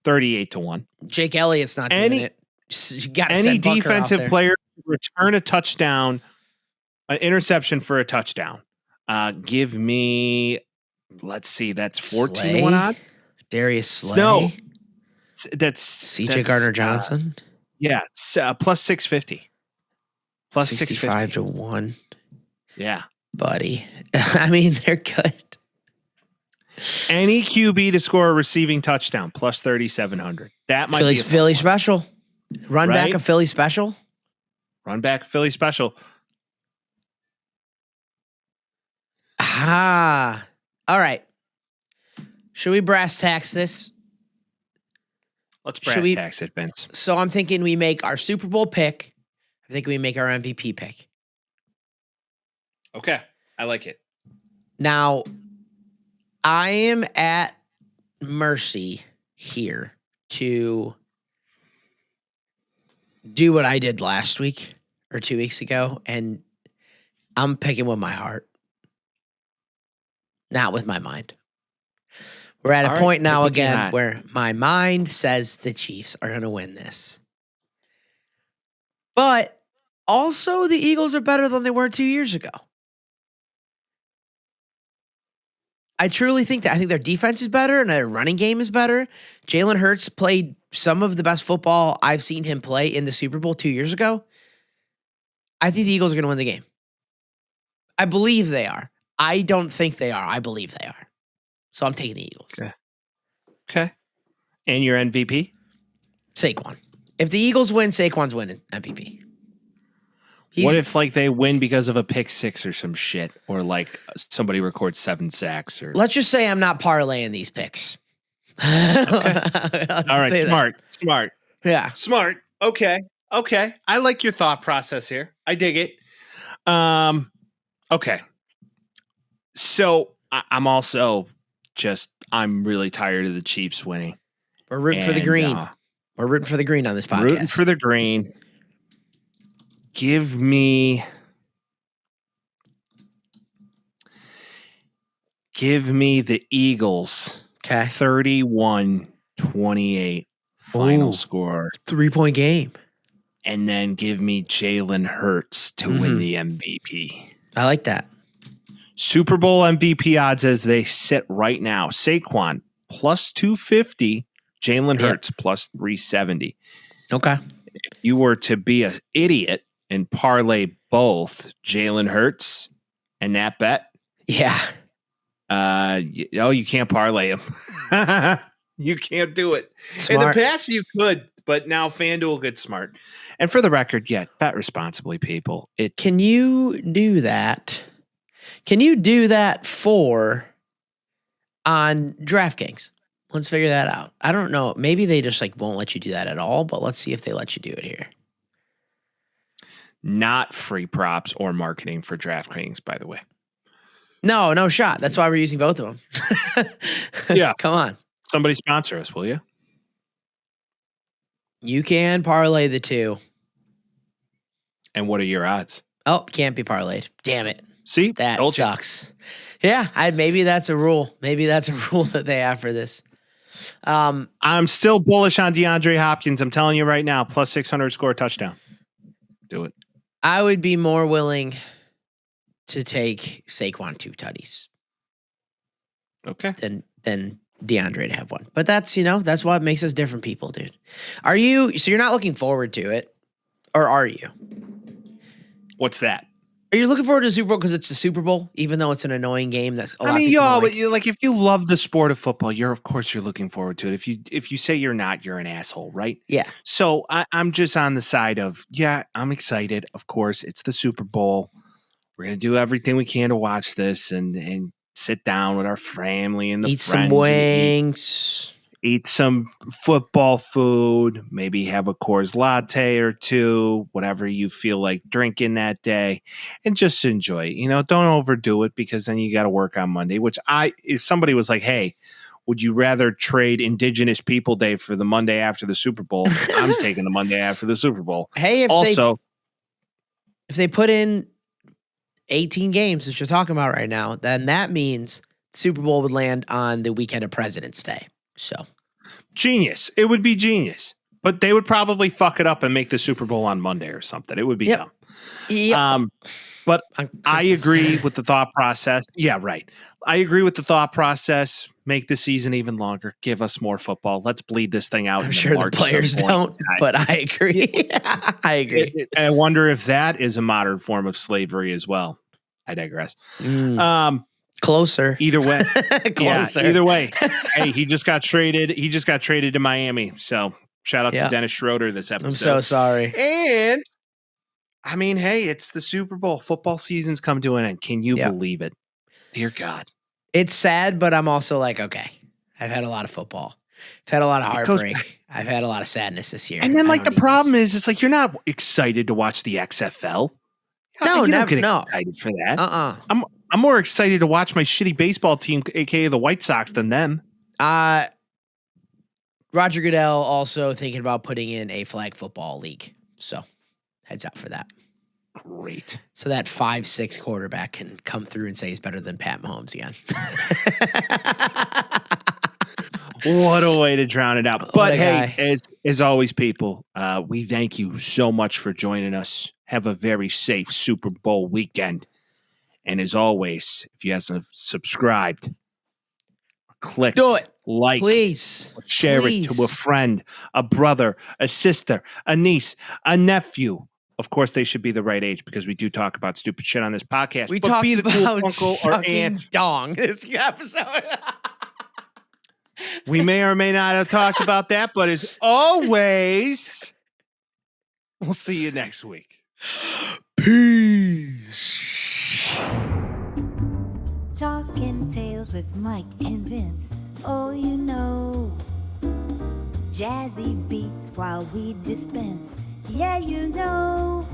38-1. Jake Elliott's not doing it. You gotta any defensive player return a touchdown, an interception for a touchdown. Give me, let's see, that's 14-1 odds. Darius Slay. No, that's CJ Gardner-Johnson. Yeah, plus 650. Plus 65 to 1. Yeah, buddy. I mean, they're good. Any QB to score a receiving touchdown, plus 3,700. That might be Philly special. Run back a Philly special. Run back Philly special. Ah. All right. Should we brass tax this? Let's brass tax it, Vince. So I'm thinking we make our Super Bowl pick. I think we make our MVP pick. Okay. I like it. Now, I am at mercy here to do what I did last week or 2 weeks ago, and I'm picking with my heart, not with my mind. We're at a point now again where my mind says the Chiefs are going to win this. But also the Eagles are better than they were 2 years ago. I truly think that. I think their defense is better and their running game is better. Jalen Hurts played some of the best football I've seen him play in the Super Bowl 2 years ago. I think the Eagles are going to win the game. I believe they are. I don't think they are. I believe they are. So I'm taking the Eagles. Okay. And your MVP? Saquon. If the Eagles win, Saquon's winning MVP. What if like they win because of a pick six or some shit, or like somebody records 7 sacks? Or let's just say I'm not parlaying these picks. Okay. All right, smart. Yeah, smart. Okay. I like your thought process here. I dig it. Okay. So I'm also I'm really tired of the Chiefs winning. We're rooting for the green. We're rooting for the green on this podcast. Rooting for the green. Give me the Eagles. Okay. 31-28 final score. 3-point game. And then give me Jalen Hurts to win the MVP. I like that. Super Bowl MVP odds as they sit right now. Saquon plus 250. Jalen Hurts plus 370. Okay. If you were to be an idiot and parlay both Jalen Hurts and that bet. Yeah. You can't parlay him. You can't do it. Smart. In the past, you could, but now FanDuel gets smart. And for the record, bet responsibly, people. Can you do that? Can you do that on DraftKings? Let's figure that out. I don't know. Maybe they just won't let you do that at all, but let's see if they let you do it here. Not free props or marketing for DraftKings, by the way. No shot. That's why we're using both of them. Yeah. Come on. Somebody sponsor us, will you? You can parlay the two. And what are your odds? Oh, can't be parlayed. Damn it. See? That sucks. Yeah, maybe that's a rule. Maybe that's a rule that they have for this. I'm still bullish on DeAndre Hopkins. I'm telling you right now, plus 600 score touchdown. Do it. I would be more willing to take Saquon 2 tutties. Okay. Than DeAndre to have one. But that's what makes us different people, dude. So you're not looking forward to it, or are you? What's that? Are you looking forward to the Super Bowl because it's the Super Bowl, even though it's an annoying game? That's a lot but like. if you love the sport of football, of course you're looking forward to it. If you say you're not, you're an asshole, right? Yeah. So I'm just on the side of I'm excited. Of course, it's the Super Bowl. We're gonna do everything we can to watch this and sit down with our family and eat some wings. Eat some football food, maybe have a Coors latte or two, whatever you feel like drinking that day, and just enjoy it. Don't overdo it because then you got to work on Monday, if somebody was like, hey, would you rather trade Indigenous People Day for the Monday after the Super Bowl? I'm taking the Monday after the Super Bowl. Hey, if they put in 18 games that you're talking about right now, then that means the Super Bowl would land on the weekend of President's Day. So genius. It would be genius. But they would probably fuck it up and make the Super Bowl on Monday or something. It would be dumb. Yep. But I agree with the thought process. Yeah, right. I agree with the thought process. Make the season even longer. Give us more football. Let's bleed this thing out. I'm sure the players don't, but I agree. I agree. I wonder if that is a modern form of slavery as well. I digress. Closer. Either way. Closer. Either way. Hey, he just got traded. He just got traded to Miami. So shout out to Dennis Schröder this episode. I'm so sorry. And I mean, hey, it's the Super Bowl. Football season's come to an end. Can you believe it? Dear God. It's sad, but I'm also like, okay, I've had a lot of football. I've had a lot of heartbreak. I've had a lot of sadness this year. And then the problem is, it's like, you're not excited to watch the XFL. No, you never. Don't get excited for that. I'm more excited to watch my shitty baseball team, aka the White Sox, than them. Roger Goodell also thinking about putting in a flag football league. So heads up for that. Great. So that 5'6" quarterback can come through and say he's better than Pat Mahomes again. What a way to drown it out. But hey, as always, people, we thank you so much for joining us. Have a very safe Super Bowl weekend. And as always, if you haven't subscribed, click, Do it. like, Please. share Please. it to a friend, a brother, a sister, a niece, a nephew. Of course, they should be the right age because we do talk about stupid shit on this podcast. We but talked be the cool about uncle or sucking aunt. dong this episode. We may or may not have talked about that, but as always, we'll see you next week. Peace. Talking Tales with Mike and Vince. Oh, you know. Jazzy beats while we dispense. Yeah, you know.